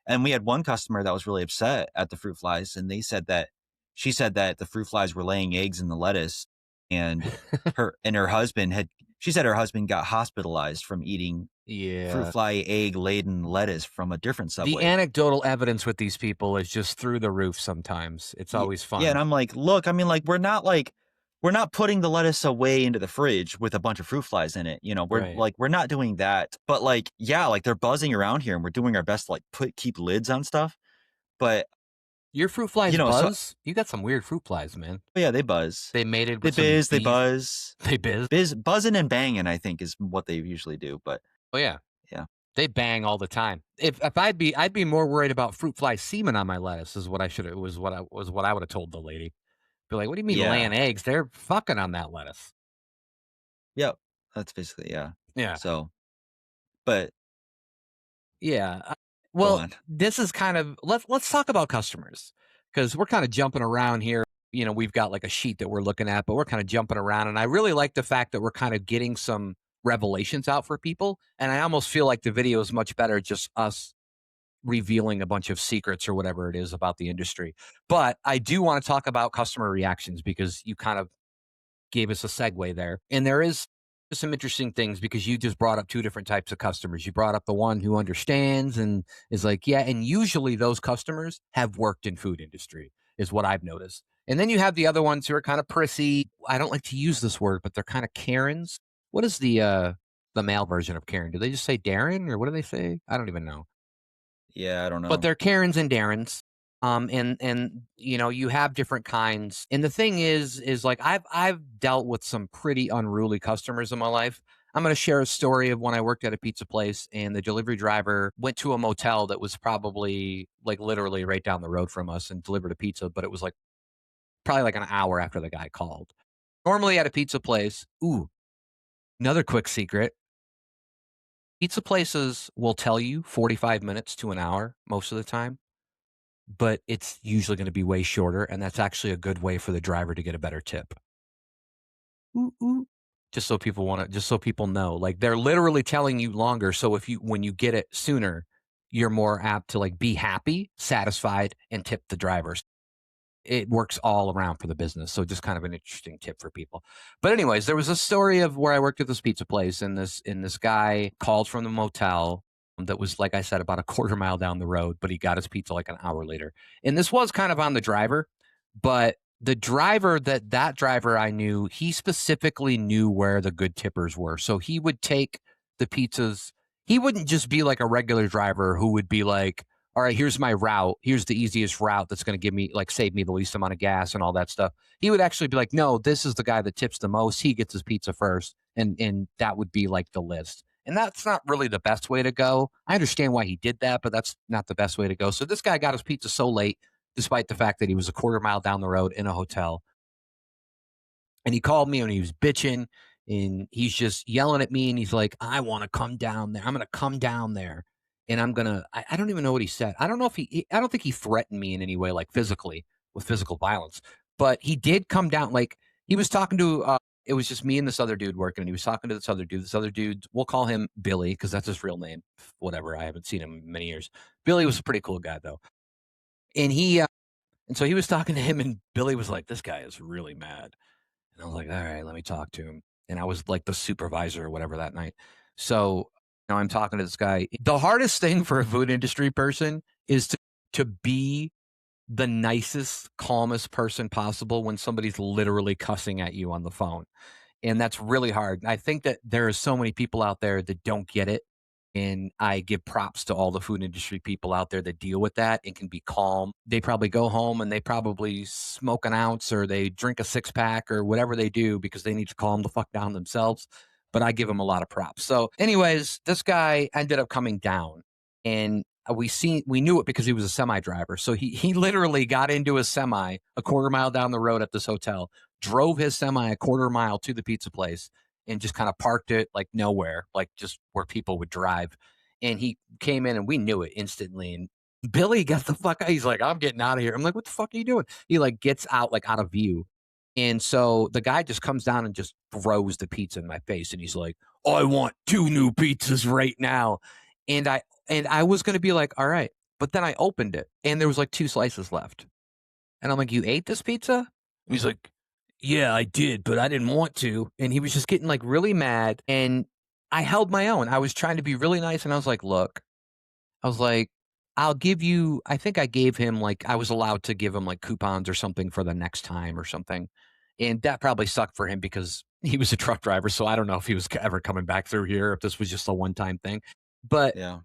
And we had one customer that was really upset at the fruit flies, and she said that the fruit flies were laying eggs in the lettuce, and her husband had she said her husband got hospitalized from eating fruit Yeah. fly egg laden lettuce from a different The Subway. anecdotal evidence with these people is just through the roof sometimes. It's always Yeah, and fun. I'm like, "Look, I mean, we're not putting the lettuce away into the fridge with a bunch of fruit flies in it, Right. we're not doing that." But, like, yeah, like, they're buzzing around here, and we're doing our best to, like, keep lids on stuff, but, Your fruit flies so buzz? You got some weird fruit flies, man. yeah, they buzz. They mated They with some biz, they bees. buzz. They biz? Buzzing and banging, I think, is what they usually do, but Oh, yeah. yeah. They bang all the time. If I'd be more worried about fruit fly semen on my lettuce is what I should was what I would have told the lady. Be like, "What do you mean laying Yeah. eggs? They're fucking on that lettuce." Yep. That's basically, yeah. Yeah. So, but Yeah. go Well, on. this is kind of let's talk about customers because we're kind of jumping around here. We've got like a sheet that we're looking at, but we're kind of jumping around. And I really like the fact that we're kind of getting some revelations out for people. And I almost feel like the video is much better just us revealing a bunch of secrets or whatever it is about the industry. But I do want to talk about customer reactions because you kind of gave us a segue there. And there is some interesting things because you just brought up two different types of customers. You brought up the one who understands and is like, yeah, and usually those customers have worked in food industry is what I've noticed. And then you have the other ones who are kind of prissy. I don't like to use this word, but they're kind of Karens. What is the male version of Karen? Do they just say Darren or what do they say? I don't even know. Yeah, I don't But know. they're Karens and Darrens. And you have different kinds. And the thing is like I've dealt with some pretty unruly customers in my life. I'm going to share a story of when I worked at a pizza place and the delivery driver went to a motel that was probably like literally right down the road from us and delivered a pizza, but it was like probably like an hour after the guy called. Normally at a pizza place, another quick secret. Pizza places will tell you 45 minutes to an hour most of the time, but it's usually going to be way shorter. And that's actually a good way for the driver to get a better tip. Ooh, ooh. Just so people know, like they're literally telling you longer. So when you get it sooner, you're more apt to like be happy, satisfied, and tip the drivers. It works all around for the business. So just kind of an interesting tip for people. But anyways, there was a story of where I worked at this pizza place and this guy called from the motel that was like I said about a quarter mile down the road, but he got his pizza like an hour later. And this was kind of on the driver, but the driver that driver I knew, he specifically knew where the good tippers were. So he would take the pizzas. He wouldn't just be like a regular driver who would be like, all right, here's my route. Here's the easiest route that's going to give me like save me the least amount of gas and all that stuff. He would actually be like, no, this is the guy that tips the most. He gets his pizza first, and that would be like the list. And that's not really the best way to go. I understand why he did that, but that's not the best way to go. So this guy got his pizza so late, despite the fact that he was a quarter mile down the road in a hotel. And he called me and he was bitching and he's just yelling at me and he's like, I want to come down there. I'm going to come down there and I don't even know what he said. I don't know if I don't think he threatened me in any way, like physically with physical violence, but he did come down. Like he was talking to, it was just me and this other dude working and he was talking to this other dude. This other dude, we'll call him Billy because that's his real name. Whatever. I haven't seen him in many years. Billy was a pretty cool guy though. And and so he was talking to him and Billy was like, this guy is really mad. And I was like, all right, let me talk to him. And I was like the supervisor or whatever that night. So now I'm talking to this guy. The hardest thing for a food industry person is to be the nicest, calmest person possible when somebody's literally cussing at you on the phone. And that's really hard. I think that there are so many people out there that don't get it. And I give props to all the food industry people out there that deal with that and can be calm. They probably go home and they probably smoke an ounce or they drink a six pack or whatever they do because they need to calm the fuck down themselves. But I give them a lot of props. So, anyways, this guy ended up coming down and we knew it because he was a semi driver. So he literally got into a semi a quarter mile down the road at this hotel, drove his semi a quarter mile to the pizza place and just kind of parked it like nowhere, like just where people would drive. And he came in and we knew it instantly. And Billy got the fuck out. He's like, I'm getting out of here. I'm like, what the fuck are you doing? He like gets out, like out of view. And so the guy just comes down and just throws the pizza in my face. And he's like, I want two new pizzas right now. And I was gonna be like, all right. But then I opened it and there was like two slices left. And I'm like, you ate this pizza? And he's like, yeah, I did, but I didn't want to. And he was just getting like really mad. And I held my own. I was trying to be really nice. And I was like, look, I was like, I'll give you, I think I gave him like, I was allowed to give him like coupons or something for the next time or something. And that probably sucked for him because he was a truck driver. So I don't know if he was ever coming back through here, if this was just a one time thing. But Yeah.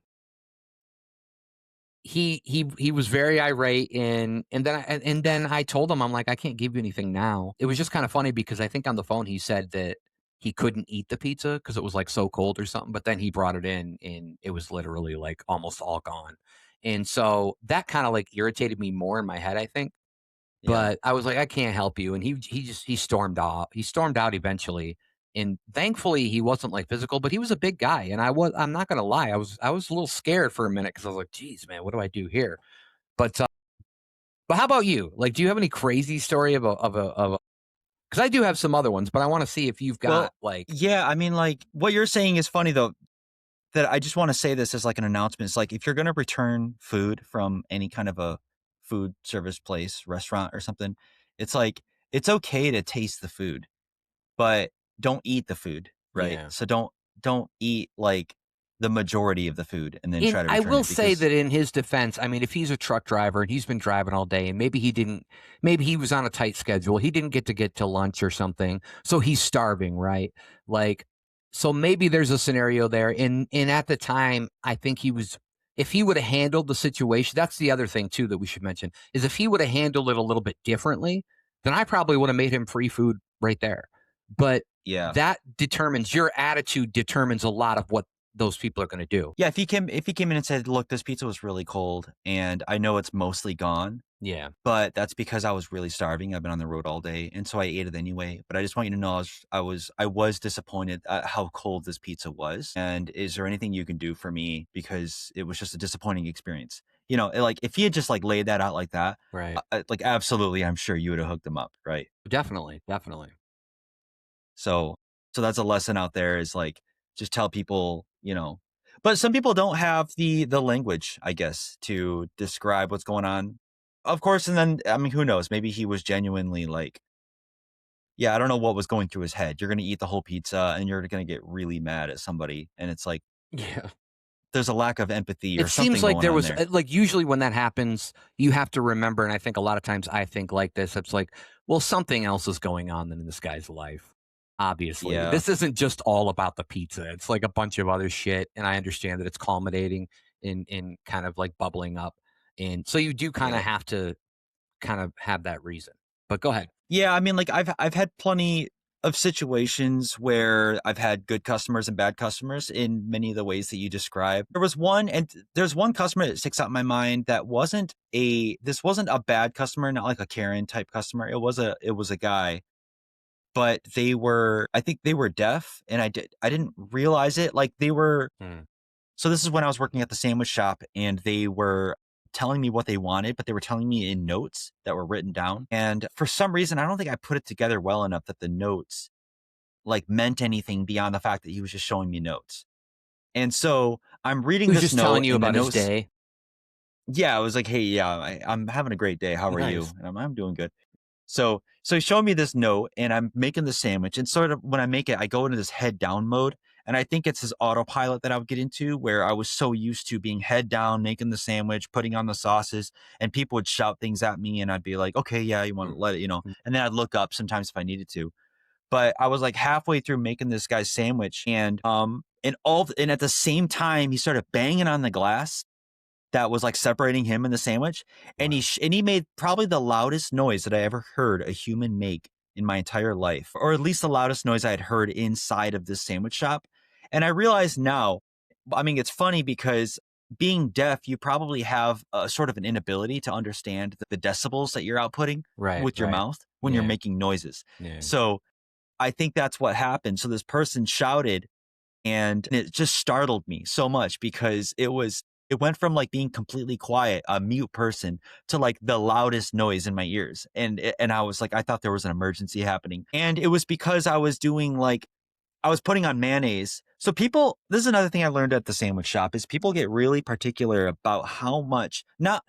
he was very irate, and then I told him, I'm like, I can't give you anything now. It was just kind of funny because I think on the phone he said that he couldn't eat the pizza because it was like so cold or something. But then he brought it in and it was literally like almost all gone. And so that kind of like irritated me more in my head, I think. Yeah. But I was like, "I can't help you," and he stormed off. He stormed out eventually, and thankfully, he wasn't, like, physical, but he was a big guy, and I'm not gonna lie, I was a little scared for a minute because I was like, "Geez, man, what do I do here?" But, but how about you? Like, do you have any crazy story of a? Because I do have some other ones, but I wanna see if you've got, Well, like. yeah, I mean, like, what you're saying is funny though, that I just wanna say this as, like, an announcement. It's like, if you're gonna return food from any kind of a food service place, restaurant or something, it's like, it's okay to taste the food, but don't eat the food, right? Yeah. So don't eat, like, the majority of the food and then And try to I return will it say because that in his defense, I mean, if he's a truck driver and he's been driving all day and maybe he was on a tight schedule, he didn't get to lunch or something, so he's starving, right? Like, so maybe there's a scenario there. And at the time, I think if he would have handled the situation, that's the other thing too that we should mention is if he would have handled it a little bit differently, then I probably would have made him free food right there. But yeah. that determines your attitude determines a lot of what those people are going to do. Yeah, if he came in and said, "Look, this pizza was really cold, and I know it's mostly gone, Yeah. but that's because I was really starving. I've been on the road all day, and so I ate it anyway. But I just want you to know I was disappointed at how cold this pizza was. And is there anything you can do for me because it was just a disappointing experience? Like if he had just like laid that out like that, Right. like absolutely, I'm sure you would have hooked him up, right? Definitely, definitely. So so that's a lesson out there is like just tell people. But some people don't have the language, I guess, to describe what's going on. Of course, and then I mean, who knows? Maybe he was genuinely like, yeah, I don't know what was going through his head. You're gonna eat the whole pizza and you're gonna get really mad at somebody. And it's like Yeah. there's a lack of empathy It or something seems like going there on was there. like usually when that happens, you have to remember, and I think a lot of times I think like this. It's like, well, something else is going on in this guy's life. Obviously, Yeah. this isn't just all about the pizza. It's like a bunch of other shit, and I understand that it's culminating in kind of like bubbling up, and so you do kind of Yeah. have to kind of have that reason. But go ahead. Yeah, I mean, like I've had plenty of situations where I've had good customers and bad customers in many of the ways that you described. There's one customer that sticks out in my mind that wasn't a bad customer, not like a Karen type customer. It was a guy, but I think they were deaf, and I didn't realize it. Like they were Hmm. so this is when I was working at the sandwich shop and they were telling me what they wanted, but they were telling me in notes that were written down. And for some reason, I don't think I put it together well enough that the notes like meant anything beyond the fact that he was just showing me notes. And so I'm He reading was this just telling note you and the about his notes. day. Yeah, I was like, hey, yeah, I'm having a great day. How are you? Nice. And I'm doing good. So he showed me this note and I'm making the sandwich. And sort of when I make it, I go into this head down mode. And I think it's this autopilot that I would get into where I was so used to being head down, making the sandwich, putting on the sauces, and people would shout things at me. And I'd be like, okay, yeah, you want Mm, to let it. mm. And then I'd look up sometimes if I needed to. But I was like halfway through making this guy's sandwich and at the same time, he started banging on the glass that was like separating him and the sandwich, and Wow. he made probably the loudest noise that I ever heard a human make in my entire life, or at least the loudest noise I had heard inside of this sandwich shop. And I realize now, I mean, it's funny because being deaf, you probably have a sort of an inability to understand the decibels that you're outputting Right. with your Right. mouth when you're Yeah. making noises. Yeah. So I think that's what happened. So this person shouted and it just startled me so much because it was It went from like being completely quiet, a mute person, to like the loudest noise in my ears. And I was like, I thought there was an emergency happening. And it was because I was doing like I was putting on mayonnaise. So people, this is another thing I learned at the sandwich shop is people get really particular about how much, not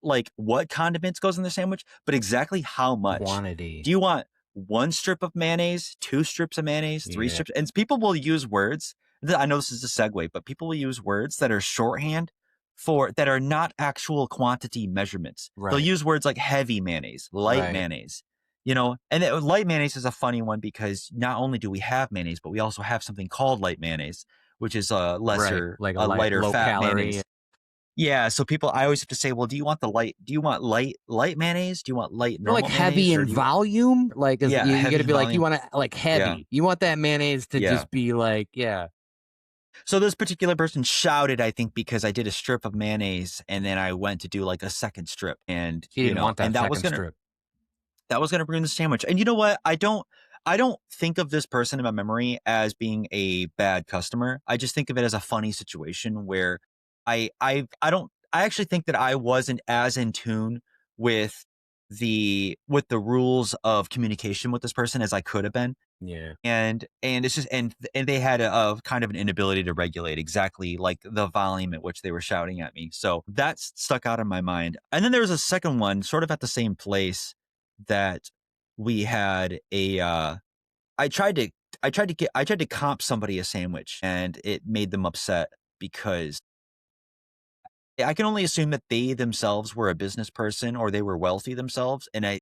like what condiments goes in the sandwich, but exactly how much. Quantity. Do you want one strip of mayonnaise, two strips of mayonnaise, three Yeah. strips? And people will use words. I know this is a segue, but people will use words that are shorthand for that are not actual quantity measurements. They'll Right. use words like heavy mayonnaise, light Right. mayonnaise, and light mayonnaise is a funny one because not only do we have mayonnaise, but we also have something called light mayonnaise, which is Right. Like a a lighter low fat calorie. mayonnaise. Yeah, so I always have to say, well, do you want light mayonnaise? Do you want light Or like normal heavy mayonnaise? Or in volume. Like is yeah, you got to heavy be like you volume. want to like Yeah, heavy. You want that mayonnaise to yeah. just be like yeah. So this particular person shouted, I think, because I did a strip of mayonnaise and then I went to do like a second strip, and He didn't want that and second strip. that was gonna ruin the sandwich. And you know what? I don't think of this person in my memory as being a bad customer. I just think of it as a funny situation where I actually think that I wasn't as in tune with the rules of communication with this person as I could have been. Yeah. And it's just and they had a kind of an inability to regulate exactly like the volume at which they were shouting at me. So that's stuck out in my mind. And then there was a second one, sort of at the same place, that we had a I tried to I tried to comp somebody a sandwich, and it made them upset because I can only assume that they themselves were a business person or they were wealthy themselves. And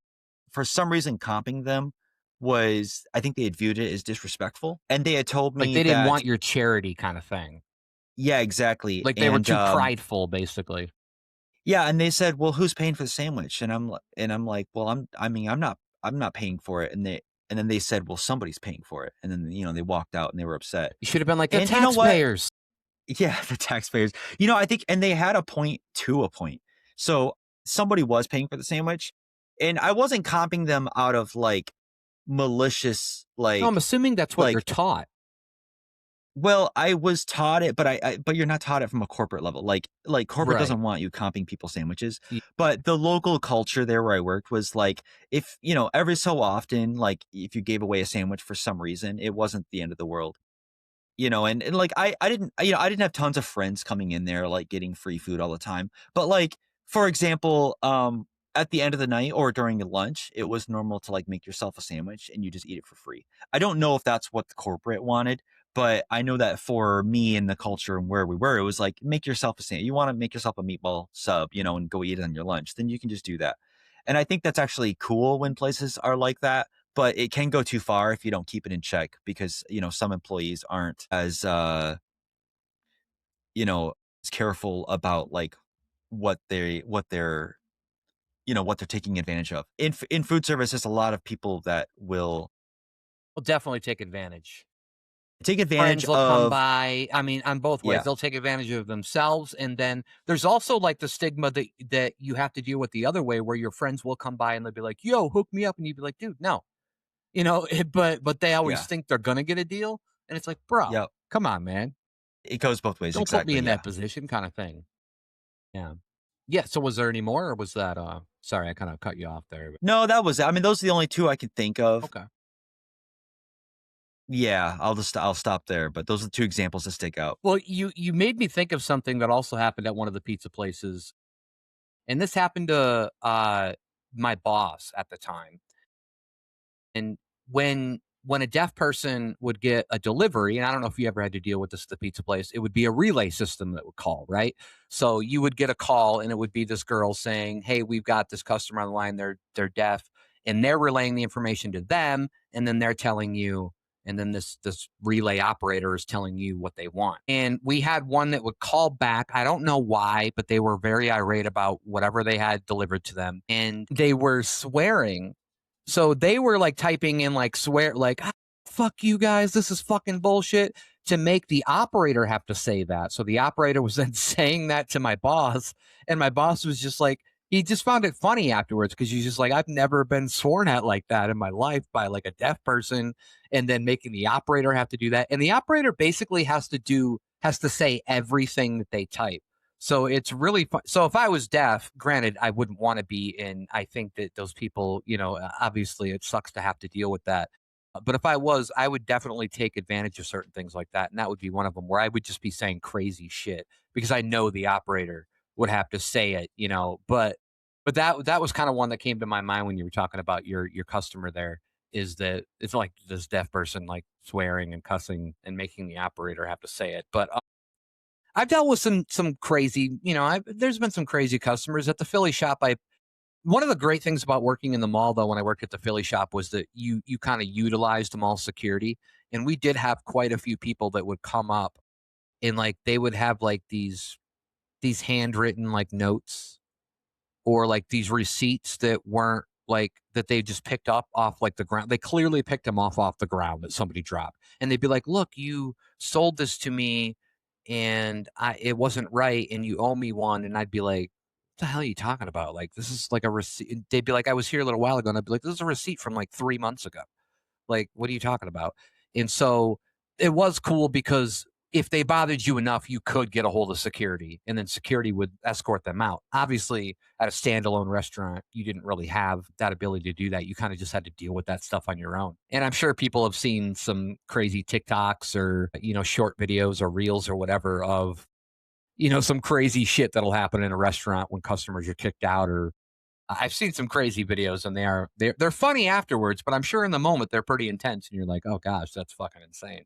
for some reason, comping them was, I think they had viewed it as disrespectful. And they had told Like me they didn't that, want your charity kind of thing. yeah, exactly. Like they were And, too prideful, basically. yeah. And they said, well, who's paying for the sandwich? And I'm like, well, I'm not paying for it. And then they said, well, somebody's paying for it. And then, they walked out and they were upset. You should have been like the And you know what? taxpayers. Yeah, the taxpayers. I think, and they had a point to a point. So somebody was paying for the sandwich, and I wasn't comping them out of like malicious, No, I'm assuming that's what you're like. taught. Well, I was taught it, but but you're not taught it from a corporate level. Like corporate Right. doesn't want you comping people's sandwiches, Y- but the local culture there where I worked was like, if every so often, like if you gave away a sandwich for some reason, it wasn't the end of the world. And like I didn't I didn't have tons of friends coming in there like getting free food all the time, but like, for example, at the end of the night or during your lunch, it was normal to like make yourself a sandwich and you just eat it for free. I don't know if that's what the corporate wanted, but I know that for me and the culture and where we were, it was like, make yourself a sandwich. You want to make yourself a meatball sub, and go eat it on your lunch, then you can just do that. And I think that's actually cool when places are like that, but it can go too far if you don't keep it in check because, some employees aren't as, as careful about like what they're taking advantage of. In food service, there's a lot of people that will Will definitely take advantage. take advantage Friends will come of. by. I mean, on both ways. Yeah. They'll take advantage of themselves, and then there's also like the stigma that you have to deal with the other way, where your friends will come by and they'll be like, "Yo, hook me up," and you'd be like, "Dude, no," but they always Yeah. think they're gonna get a deal, and it's like, bro, Yep. come on, man, It goes both ways. don't put me Exactly. in that Yeah. position, kind of thing. Yeah, yeah. So was there any more, or was that? Sorry, I kind of cut you off there. No, I mean, those are the only two I can think of. Okay. Yeah. I'll stop there. But those are the two examples that stick out. Well, you made me think of something that also happened at one of the pizza places, and this happened to my boss at the time. And when a deaf person would get a delivery, and I don't know if you ever had to deal with this at the pizza place, it would be a relay system that would call, right? So you would get a call and it would be this girl saying, "Hey, we've got this customer on the line, they're deaf," and they're relaying the information to them, and then they're telling you, and then this relay operator is telling you what they want. And we had one that would call back. I don't know why, but they were very irate about whatever they had delivered to them. And they were swearing, so they were like typing in like swear, like, "Ah, fuck you guys, this is fucking bullshit," to make the operator have to say that. So the operator was then saying that to my boss, and my boss was just like, he just found it funny afterwards because he's just like, I've never been sworn at like that in my life by like a deaf person, and then making the operator have to do that. And the operator basically has to do has to say everything that they type. So it's really fun. So if I was deaf, granted, I wouldn't want to be in. I think that those people, obviously it sucks to have to deal with that. But if I was, I would definitely take advantage of certain things like that. And that would be one of them where I would just be saying crazy shit because I know the operator would have to say it, but that was kind of one that came to my mind when you were talking about your customer there, is that it's like this deaf person like swearing and cussing and making the operator have to say it. But I've dealt with some crazy, there's been some crazy customers at the Philly shop. I One of the great things about working in the mall though when I worked at the Philly shop was that you kind of utilized mall security, and we did have quite a few people that would come up and like they would have like these handwritten like notes or like these receipts that weren't like that they just picked up off like the ground. They clearly picked them off the ground that somebody dropped. And they'd be like, "Look, you sold this to me and it wasn't right and you owe me one." And I'd be like, "What the hell are you talking about? Like this is like a receipt." They'd be like, "I was here a little while ago." And I'd be like, "This is a receipt from like 3 months ago. Like, what are you talking about?" And so it was cool because if they bothered you enough, you could get a hold of security and then security would escort them out. Obviously, at a standalone restaurant, you didn't really have that ability to do that. You kind of just had to deal with that stuff on your own. And I'm sure people have seen some crazy TikToks or, short videos or reels or whatever of, some crazy shit that'll happen in a restaurant when customers are kicked out, or I've seen some crazy videos and they're funny afterwards, but I'm sure in the moment they're pretty intense and you're like, "Oh gosh, that's fucking insane."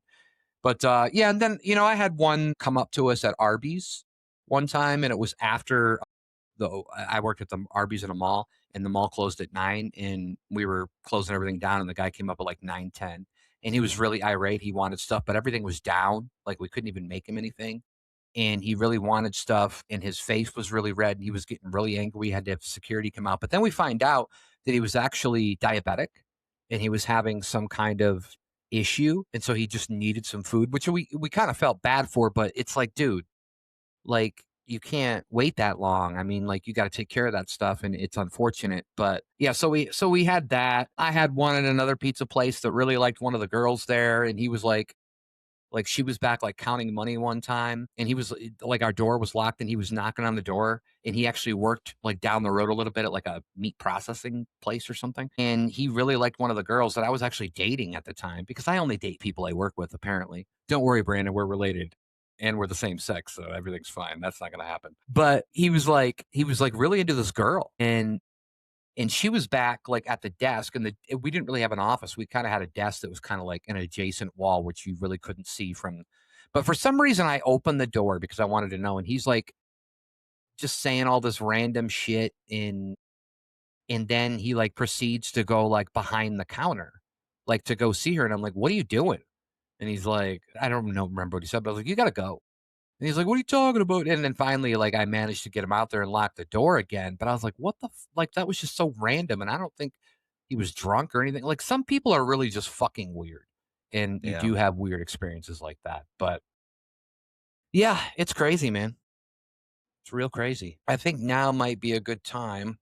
But yeah, and then I had one come up to us at Arby's one time, and it was after the I worked at the Arby's in a mall, and the mall closed at 9, and we were closing everything down, and the guy came up at like 9:10, and he was really irate. He wanted stuff, but everything was down, like we couldn't even make him anything, and he really wanted stuff, and his face was really red and he was getting really angry. We had to have security come out, but then we find out that he was actually diabetic and he was having some kind of issue, and so he just needed some food, which we kind of felt bad for. But it's like, dude, like you can't wait that long. I mean, like you got to take care of that stuff, and it's unfortunate. But yeah, so we had that. I had one at another pizza place that really liked one of the girls there, and he was like she was back like counting money one time, and he was like our door was locked and he was knocking on the door, and he actually worked like down the road a little bit at like a meat processing place or something, and he really liked one of the girls that I was actually dating at the time, because I only date people I work with apparently. Don't worry, Brandon, we're related and we're the same sex, so everything's fine. That's not going to happen. But he was like really into this girl, and she was back like at the desk, and we didn't really have an office. We kind of had a desk that was kind of like an adjacent wall which you really couldn't see from. But for some reason I opened the door because I wanted to know, and he's like just saying all this random shit, and then he like proceeds to go like behind the counter like to go see her, and I'm like, "What are you doing?" And he's like, I don't know remember what he said, but I was like, "You got to go." And he's like, "What are you talking about?" And then finally, like, I managed to get him out there and lock the door again. But I was like, "What the like?" That was just so random, and I don't think he was drunk or anything. Like, some people are really just fucking weird, and you Yeah. do have weird experiences like that. But yeah, it's crazy, man. It's real crazy. I think now might be a good time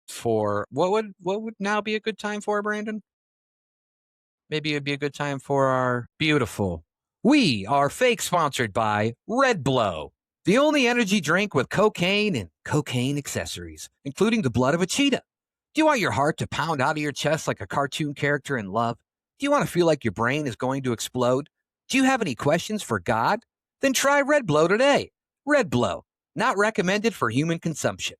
for what would now be a good time for, Brandon? Maybe it'd be a good time for our beautiful. We are fake sponsored by Red Blow, the only energy drink with cocaine and cocaine accessories, including the blood of a cheetah. Do you want your heart to pound out of your chest like a cartoon character in love? Do you want to feel like your brain is going to explode? Do you have any questions for God? Then try Red Blow today. Red Blow, not recommended for human consumption.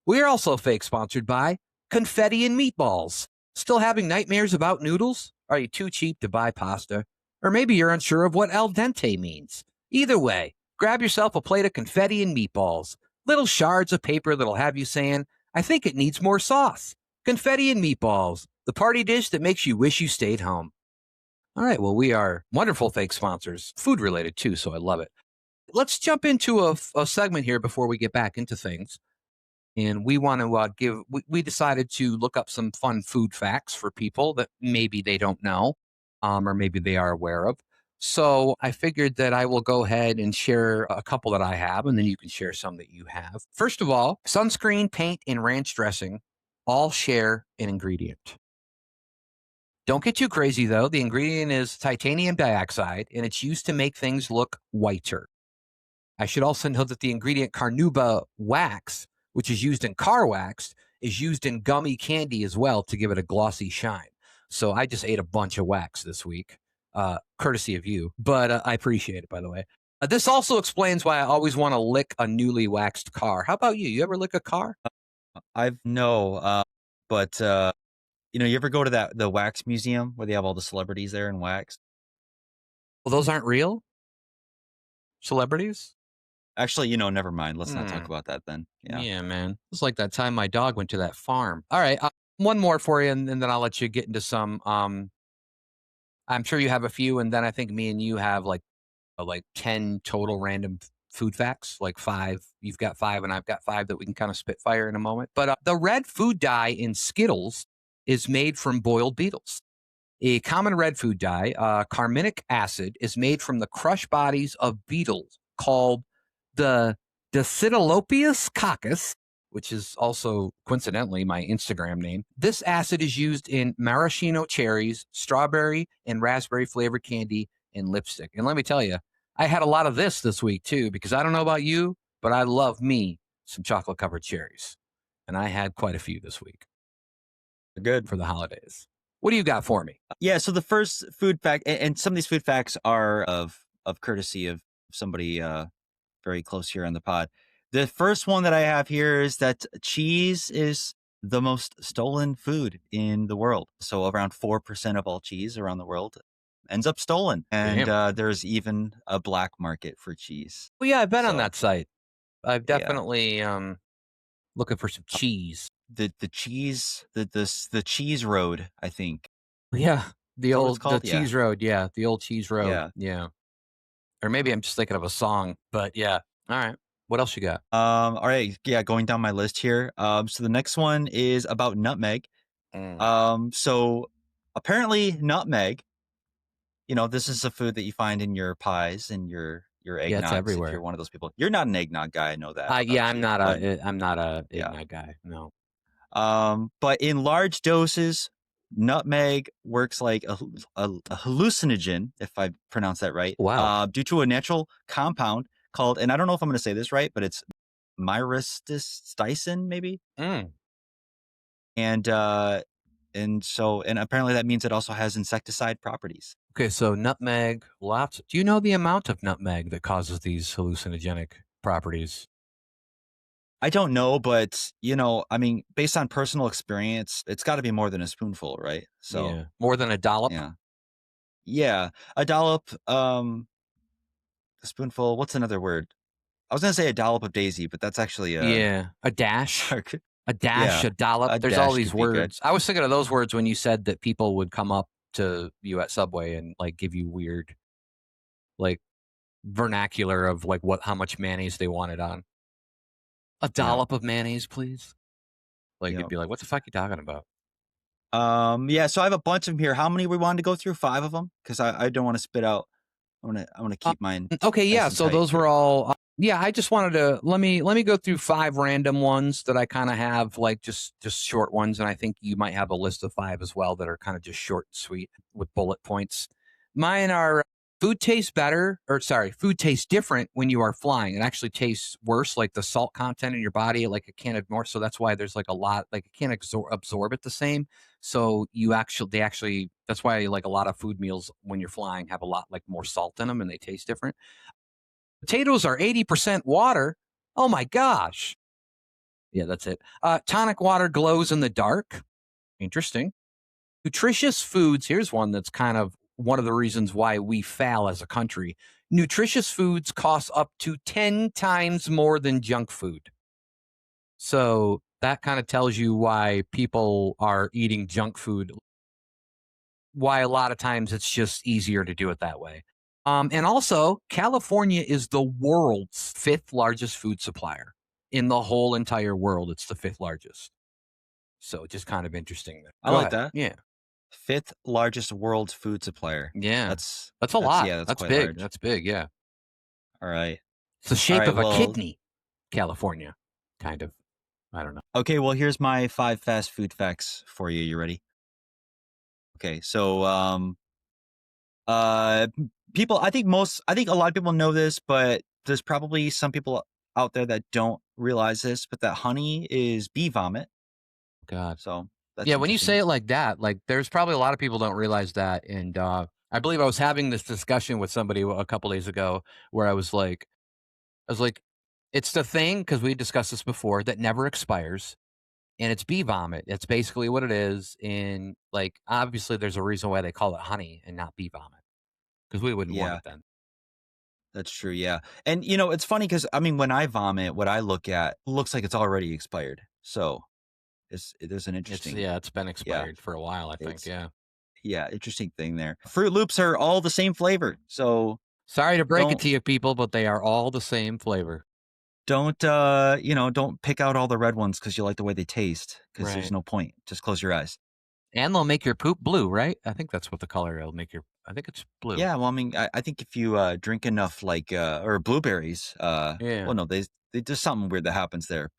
We're also fake sponsored by Confetti and Meatballs. Still having nightmares about noodles? Are you too cheap to buy pasta? Or maybe you're unsure of what al dente means. Either way, grab yourself a plate of confetti and meatballs. Little shards of paper that'll have you saying, "I think it needs more sauce." Confetti and meatballs, the party dish that makes you wish you stayed home. All right, well, we are wonderful fake sponsors, food related too, so I love it. Let's jump into a segment here before we get back into things, and we want to we decided to look up some fun food facts for people that maybe they don't know, or maybe they are aware of. So I figured that I will go ahead and share a couple that I have, and then you can share some that you have. First of all, sunscreen, paint, and ranch dressing all share an ingredient. Don't get too crazy though. The ingredient is titanium dioxide, and it's used to make things look whiter. I should also know that the ingredient carnauba wax, which is used in car wax, is used in gummy candy as well to give it a glossy shine. So I just ate a bunch of wax this week, courtesy of you, but I appreciate it, by the way. This also explains why I always want to lick a newly waxed car. How about you? You ever lick a car? I've no, but you ever go to the wax museum where they have all the celebrities there in wax? Well, those aren't real celebrities. Actually, never mind. Let's not talk Hmm. about that then. Yeah. Yeah, man. It's like that time my dog went to that farm. All right, one more for you, and then I'll let you get into some. I'm sure you have a few, and then I think me and you have like 10 total random food facts, like five. You've got five, and I've got five that we can kind of spitfire in a moment. But the red food dye in Skittles is made from boiled beetles. A common red food dye, carminic acid, is made from the crushed bodies of beetles called the Dacitylopius coccus, which is also coincidentally my Instagram name. This acid is used in maraschino cherries, strawberry, and raspberry flavored candy and lipstick. And let me tell you, I had a lot of this week too, because I don't know about you, but I love me some chocolate covered cherries. And I had quite a few this week Good. for the holidays. What do you got for me? Yeah. So the first food fact, and some of these food facts are of courtesy of somebody very close here on the pod. The first one that I have here is that cheese is the most stolen food in the world. So around 4% of all cheese around the world ends up stolen, and Damn. there's even a black market for cheese. Well, yeah, I've been on So that site. I've yeah, definitely looking for some cheese. the cheese the cheese road, I think. Yeah, Is that what it's the called? Yeah, cheese road. Yeah, the old cheese road. yeah. Yeah, or maybe I'm just thinking of a song. But yeah, all right. What else you got? All right, yeah. Going down my list here. So the next one is about nutmeg. Mm. So apparently nutmeg, this is a food that you find in your pies and your Yeah, it's eggnogs. If you're everywhere. one of those people, you're not an eggnog guy. I know that Yeah, about you, but I'm not a yeah. eggnog guy. No. But in large doses, nutmeg works like a hallucinogen, if I pronounce that right, Wow. due to a natural compound called, and I don't know if I'm going to say this right, but it's myristicin, maybe. Mm. And and apparently that means it also has insecticide properties. Okay, so nutmeg. Lots. Do you know the amount of nutmeg that causes these hallucinogenic properties? I don't know, but I mean, based on personal experience, it's got to be more than a spoonful, right? So, Yeah, more than a dollop. yeah. Yeah, a dollop, a spoonful, what's another word? I was going to say a dollop of daisy, but that's actually Yeah, a dash. A dash, yeah, a dollop. a There's all dash these could be good. words. I was thinking of those words when you said that people would come up to you at Subway and like give you weird like vernacular of like what how much mayonnaise they wanted on. A Yeah. dollop of mayonnaise, please. Like Yeah. it'd be like, what the fuck you talking about? Yeah, so I have a bunch of them here. How many we wanted to go through? 5 of them? Because I don't want to spit out. I want to Uh, keep mine okay, nice yeah. and So tight those were here. all. Yeah, I just wanted to let me go through five random ones that I kind of have like just short ones, and I think you might have a list of five as well that are kind of just short and sweet with bullet points. Mine are food tastes better, or sorry, food tastes different when you are flying. It actually tastes worse, like the salt content in your body, like it can't ignore. So that's why there's like a lot, like it can't absorb it the same. So they actually, that's why like a lot of food meals when you're flying have a lot like more salt in them and they taste different. Potatoes are 80% water. Oh my gosh. Yeah, that's it. Tonic water glows in the dark. Interesting. Nutritious foods. Here's one that's kind of one of the reasons why we fail as a country. Nutritious foods cost up to 10 times more than junk food. So that kind of tells you why people are eating junk food, why a lot of times it's just easier to do it that way. And also, California is the world's fifth largest food supplier in the whole entire world. It's the fifth largest. So just kind of interesting. I Go like ahead. that. Yeah. 5th largest world food supplier. Yeah. That's That's a that's lot. yeah, that's That's quite big. large. That's big. Yeah. All right. It's the All shape right. of a Well, kidney, California. Kind of. I don't know. okay, well here's my 5 fast food facts for you. You ready? Okay. So uh people I think a lot of people know this, but there's probably some people out there that don't realize this, but that honey is bee vomit. God. So that's Yeah, when you say interesting. it like that, like there's probably a lot of people don't realize that. And I believe I was having this discussion with somebody a couple days ago where I was like, it's the thing because we discussed this before that never expires, and it's bee vomit. It's basically what it is. And like, obviously, there's a reason why they call it honey and not bee vomit because we wouldn't want Yeah, it then. that's true. Yeah. And it's funny because I mean, when I vomit, what I look at looks like it's already expired. So there's an interesting, It's been yeah, expired for a while. I think. it's, Yeah. yeah, interesting thing there. Fruit Loops are all the same flavor. So Sorry to break it don't, to you, people, but they are all the same flavor. don't pick out all the red ones because you like the way they taste because there's Right. no point. Just close your eyes. And they'll make your poop blue, right? I think that's what the color it'll make your. I think it's blue. Yeah. Well, I mean, I think if you drink enough like, or blueberries, Yeah. well, no, there's something weird that happens there.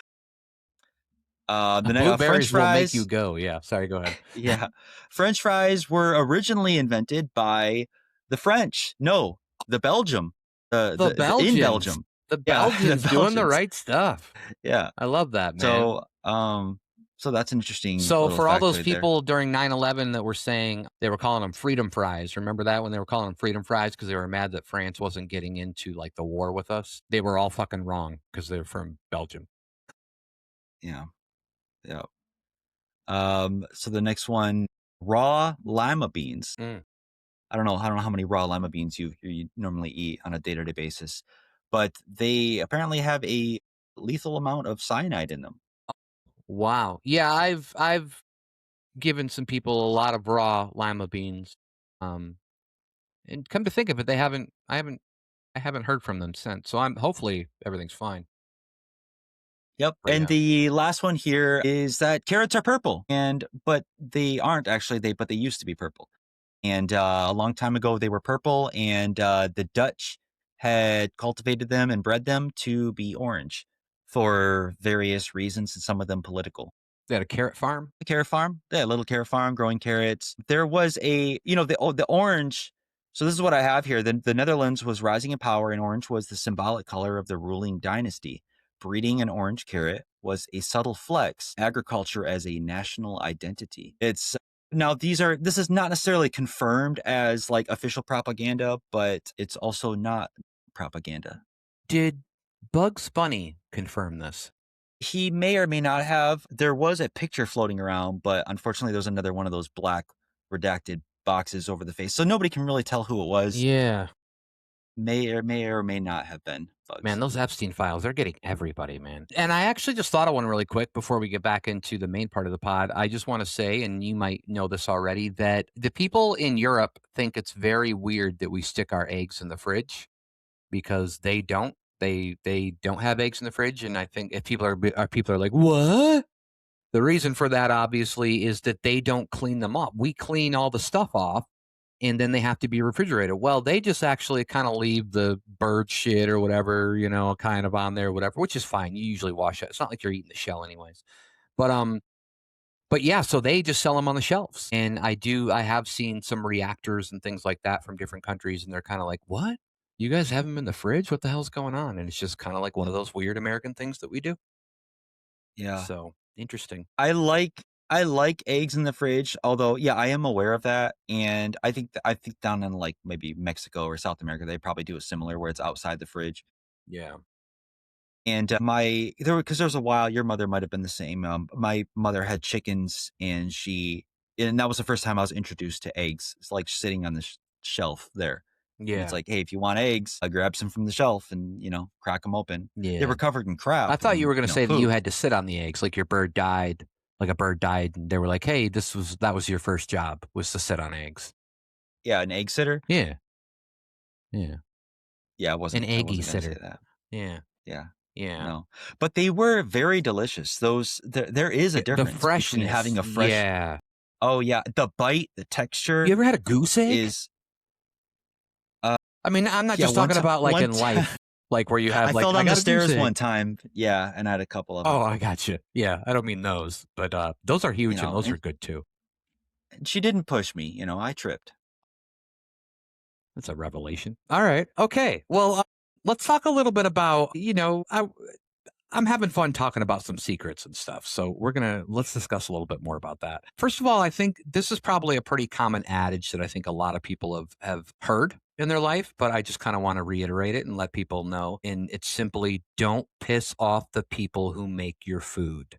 French Blueberries will make you fries. go. Yeah. Sorry. Go ahead. Yeah. French fries were originally invented by the French. No, the Belgium. The In Belgians. Belgium. The Yeah, the Belgians doing the Belgians. right stuff. Yeah. I love that, man. So, so that's an interesting So little for all those factoid there. people during 9/11 that were saying they were calling them freedom fries, remember that when they were calling them freedom fries because they were mad that France wasn't getting into like the war with us? They were all fucking wrong because they're from Belgium. Yeah. Yeah. So the next one, raw lima beans. Mm. I don't know how many raw lima beans you normally eat on a day-to-day basis, but they apparently have a lethal amount of cyanide in them. Wow. Yeah, I've given some people a lot of raw lima beans. Um, and come to think of it, I haven't heard from them since. So I'm hopefully everything's fine. Yep. But And yeah. the last one here is that carrots are purple. But they aren't actually, but they used to be purple. And a long time ago they were purple, and the Dutch had cultivated them and bred them to be orange for various reasons, and some of them political. They had a carrot farm? A carrot farm, yeah, little carrot farm growing carrots. There was the orange. So this is what I have here. The Netherlands was rising in power, and orange was the symbolic color of the ruling dynasty. Breeding an orange carrot was a subtle flex, agriculture as a national identity. It's now this is not necessarily confirmed as like official propaganda, but it's also not propaganda. Did Bugs Bunny confirm this? He may or may not have. There was a picture floating around, but unfortunately, there was another one of those black redacted boxes over the face, so nobody can really tell who it was. Yeah. May or may not have been Man, Bugs. those Epstein files, they're getting everybody, man. And I actually just thought of one really quick before we get back into the main part of the pod. I just want to say, and you might know this already, that the people in Europe think it's very weird that we stick our eggs in the fridge because they don't. They don't have eggs in the fridge, and I think if people are like, "What?" The reason for that obviously is that they don't clean them up. We clean all the stuff off and then they have to be refrigerated. Well, they just actually kind of leave the bird shit or whatever, kind of on there, whatever, which is fine. You usually wash it. It's not like you're eating the shell anyways. But but yeah, so they just sell them on the shelves. And I have seen some reactors and things like that from different countries, and they're kind of like, "What? You guys have them in the fridge? What the hell's going on?" And it's just kind of like one of those weird American things that we do. Yeah, So interesting. I like eggs in the fridge. Although, yeah, I am aware of that, and I think down in like maybe Mexico or South America, they probably do it similar where it's outside the fridge. Yeah. And because there was a while, your mother might have been the same. My mother had chickens, and that was the first time I was introduced to eggs. It's like sitting on the shelf there. And it's Yeah. like, hey, if you want eggs, I grab some from the shelf and, crack them open. They Yeah. were covered in I crap thought you and, were gonna say that you poop. had to sit on the eggs, like your bird died, like a bird died, and they were like, "Hey, that was your first job, was to sit on eggs." Yeah, an egg sitter. Yeah, yeah, Yeah, I an wasn't, I eggy wasn't going to say sitter. that. Yeah, Yeah, yeah. no, but they were very delicious. There is a The difference between freshness, having a fresh. yeah. Oh yeah, the bite, the You texture ever had a goose egg? is. Uh, I mean, I'm not yeah, just talking about, like, one in time. life, like, where you have, I like, fell "I down the got a goose stairs egg." one time, yeah, and I had a couple of Oh, them, I gotcha. Yeah, I don't mean those, but, those are huge and those are and good too. she didn't push me, I tripped. That's a revelation. Alright, okay. Well, let's talk a little bit about, I'm having fun talking about some secrets and stuff. So let's discuss a little bit more about that. First of all, I think this is probably a pretty common adage that I think a lot of people have heard in their life, but I just kind of want to reiterate it and let people know. And it's simply don't piss off the people who make your food.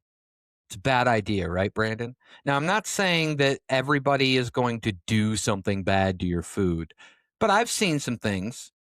It's a bad idea, right, Brandon? Now, I'm not saying that everybody is going to do something bad to your food, but I've seen some things.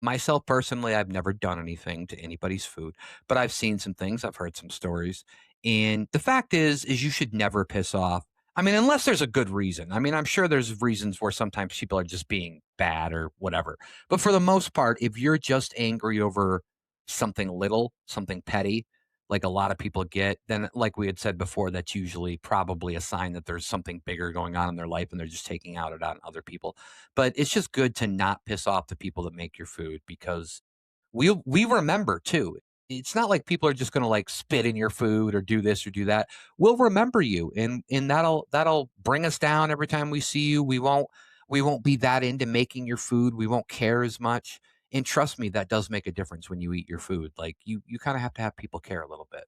Myself personally, I've never done anything to anybody's food, but I've seen some things, I've heard some stories, and the fact is you should never piss off. I mean, unless there's a good reason. I mean, I'm sure there's reasons where sometimes people are just being bad or whatever. But for the most part, if you're just angry over something little, something petty, like a lot of people get, then like we had said before, that's usually probably a sign that there's something bigger going on in their life and they're just taking out it on other people. But it's just good to not piss off the people that make your food because we remember too. It's not like people are just going to like spit in your food or do this or do that. We'll remember you, and that'll bring us down every time we see you. We won't be that into making your food. We won't care as much. And trust me, that does make a difference when you eat your food. Like you kind of have to have people care a little bit.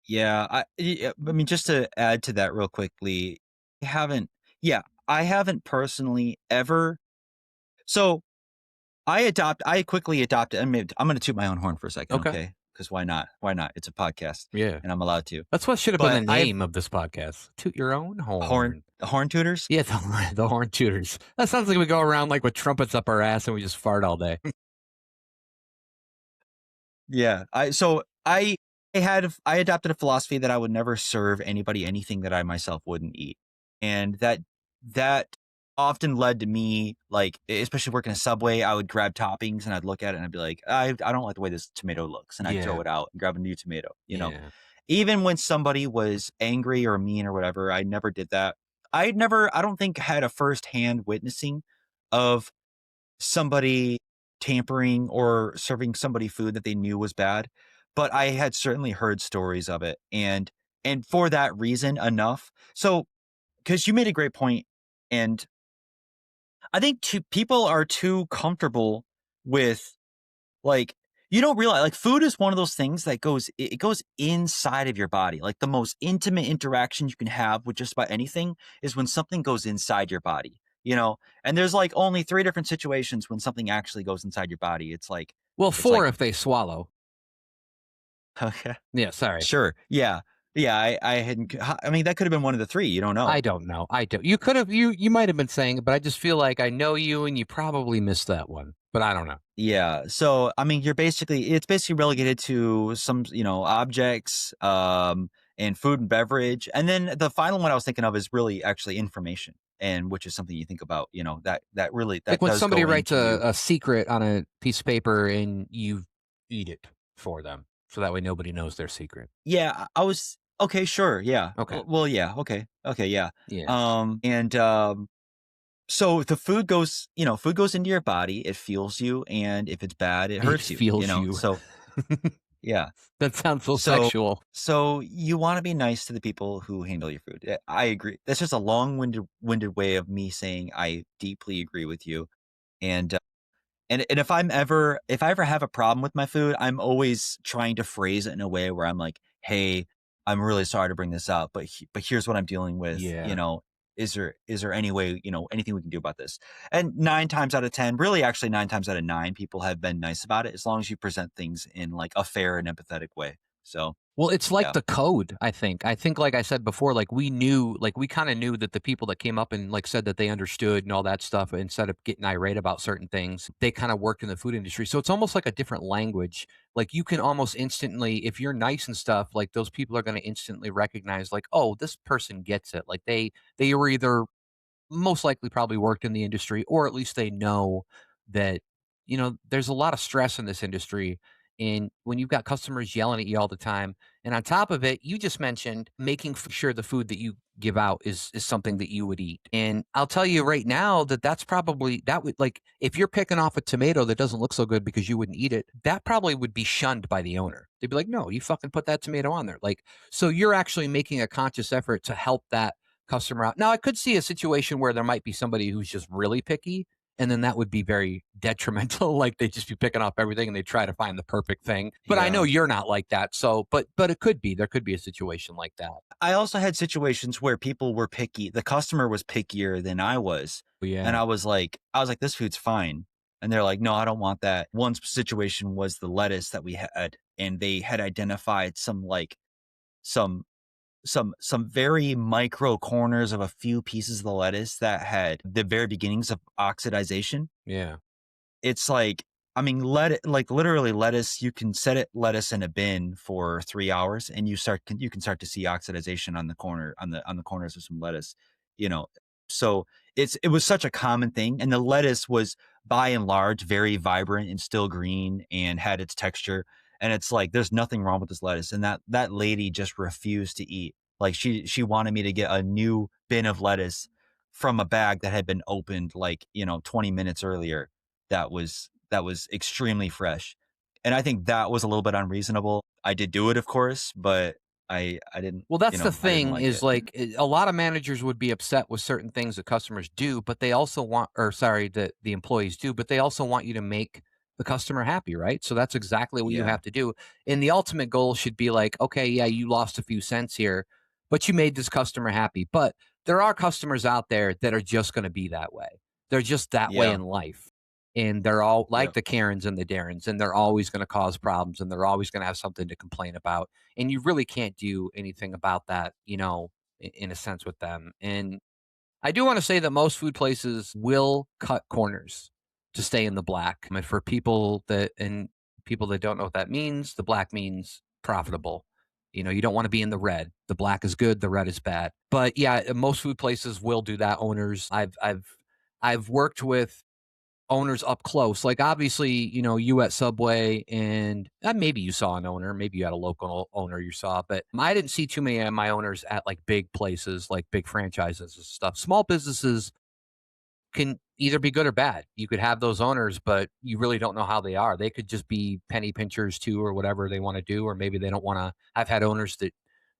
Yeah, I mean, just to add to that real quickly, I haven't yeah, I haven't personally ever so I quickly adopted. I'm gonna toot my own horn for a second, Okay. okay? Because why not? Why not? It's a podcast, Yeah. and I'm allowed to. That's what should have been the But I've name of this podcast. Toot your own horn horn. horn tutors. Yeah, the horn tutors. That sounds like we go around like with trumpets up our ass and we just fart all day. Yeah, I adopted a philosophy that I would never serve anybody anything that I myself wouldn't eat, and that often led to me, like, especially working a Subway, I would grab toppings and I'd look at it and I'd be like, I don't like the way this tomato looks, and I'd throw Yeah, it out and grab a new tomato, you know? yeah. Even when somebody was angry or mean or whatever, I never did that. I don't think, had a firsthand witnessing of somebody tampering or serving somebody food that they knew was bad, but I had certainly heard stories of it, and for that reason enough. So, because you made a great point, and I think people are too comfortable with, like, you don't realize, like, food is one of those things that it goes inside of your body. Like, the most intimate interaction you can have with just about anything is when something goes inside your body, you know? And there's, like, only 3 different situations when something actually goes inside your body. Well, It's 4 like if they swallow. okay. Yeah, sorry. Sure. Yeah. Yeah, I hadn't I mean, that could have been one of the 3, you don't I know. don't know. I don't. You could have you might have been saying it, but I just feel like I know you and you probably missed that one. But I don't know. Yeah. So, I mean, it's basically relegated to some, objects, and food and beverage. And then the final one I was thinking of is really actually information, and which is something you think about, that really Like that when does somebody go writes into you. a secret on a piece of paper and you eat it for them. So that way nobody knows their secret. Yeah, I was okay, sure. Yeah. Okay. Well, yeah. Okay. Okay. Yeah. Yeah. And so the food goes into your body, it fuels you, and if it's bad, it It hurts you, feels you. So, yeah. That sounds so So sexual. so you wanna be nice to the people who handle your food. I agree. That's just a long-winded way of me saying I deeply agree with you, and, and if I ever have a problem with my food, I'm always trying to phrase it in a way where I'm like, "Hey, I'm really sorry to bring this up, but here's what I'm dealing with, Yeah. is there any way, anything we can do about this?" And 9 times out of 10, really actually 9 times out of 9, people have been nice about it as long as you present things in, like, a fair and empathetic way. So, Well, it's like yeah. the code, I think. I think, like I said before, like we knew, like we kind of knew that the people that came up and like said that they understood and all that stuff, instead of getting irate about certain things, they kind of worked in the food industry. So it's almost like a different language. Like you can almost instantly, if you're nice and stuff, like those people are going to instantly recognize, like, oh, this person gets it. Like they were either most likely probably worked in the industry, or at least they know that, there's a lot of stress in this industry. And when you've got customers yelling at you all the time, and on top of it, you just mentioned making sure the food that you give out is something that you would eat. And I'll tell you right now that that's probably that would like if you're picking off a tomato that doesn't look so good because you wouldn't eat it, that probably would be shunned by the owner. They'd be like, "No, you fucking put that tomato on there." Like, so you're actually making a conscious effort to help that customer out. Now, I could see a situation where there might be somebody who's just really picky, and then that would be very detrimental. Like they'd just be picking up everything and they try to find the perfect thing. But I know Yeah. you're not like that. So, but it could be there could be a situation like that. I also had situations where people were picky. The customer was pickier than I was. But And yeah, I was like, this food's fine. And they're like, no, I don't want that. One situation was the lettuce that we had, and they had identified some some very micro corners of a few pieces of the lettuce that had the very beginnings of oxidization. yeah, It's like, I mean, like literally lettuce, you can set it lettuce in a bin for 3 hours and you can start to see oxidization on the corners of some lettuce, you know. So, it was such a common thing, and the lettuce was by and large very vibrant and still green and had its texture, and it's like there's nothing wrong with this lettuce, and that lady just refused to eat. Like she wanted me to get a new bin of lettuce from a bag that had been opened, like, 20 minutes earlier, that was extremely fresh. And I think that was a little bit unreasonable. I did do it, of course, but I didn't, well, that's the I didn't thing like is it. like a lot of managers would be upset with certain things that customers do, but they also want, or sorry, that the employees do, but they also want you to make the customer happy, right? So that's exactly what you Yeah. have to do. And the ultimate goal should be like, okay, yeah, you lost a few cents here, but you made this customer happy. But there are customers out there that are just going to be that way. They're just that way Yeah. in life. And they're all like Yep. the Karens and the Darrens, and they're always going to cause problems and they're always going to have something to complain about, and you really can't do anything about that, in a sense with them. And I do want to say that most food places will cut corners to stay in the black. And for people that don't know what that means, the black means profitable. You don't want to be in the red. The black is good, the red is bad. But yeah, most food places will do that. Owners, I've worked with owners up close. Like obviously, you at Subway and maybe you saw an owner, maybe you had a local owner you saw, but I didn't see too many of my owners at like big places, like big franchises and stuff. Small businesses can either be good or bad. You could have those owners, but you really don't know how they are. They could just be penny pinchers too, or whatever they want to do, or maybe they don't want to. I've had owners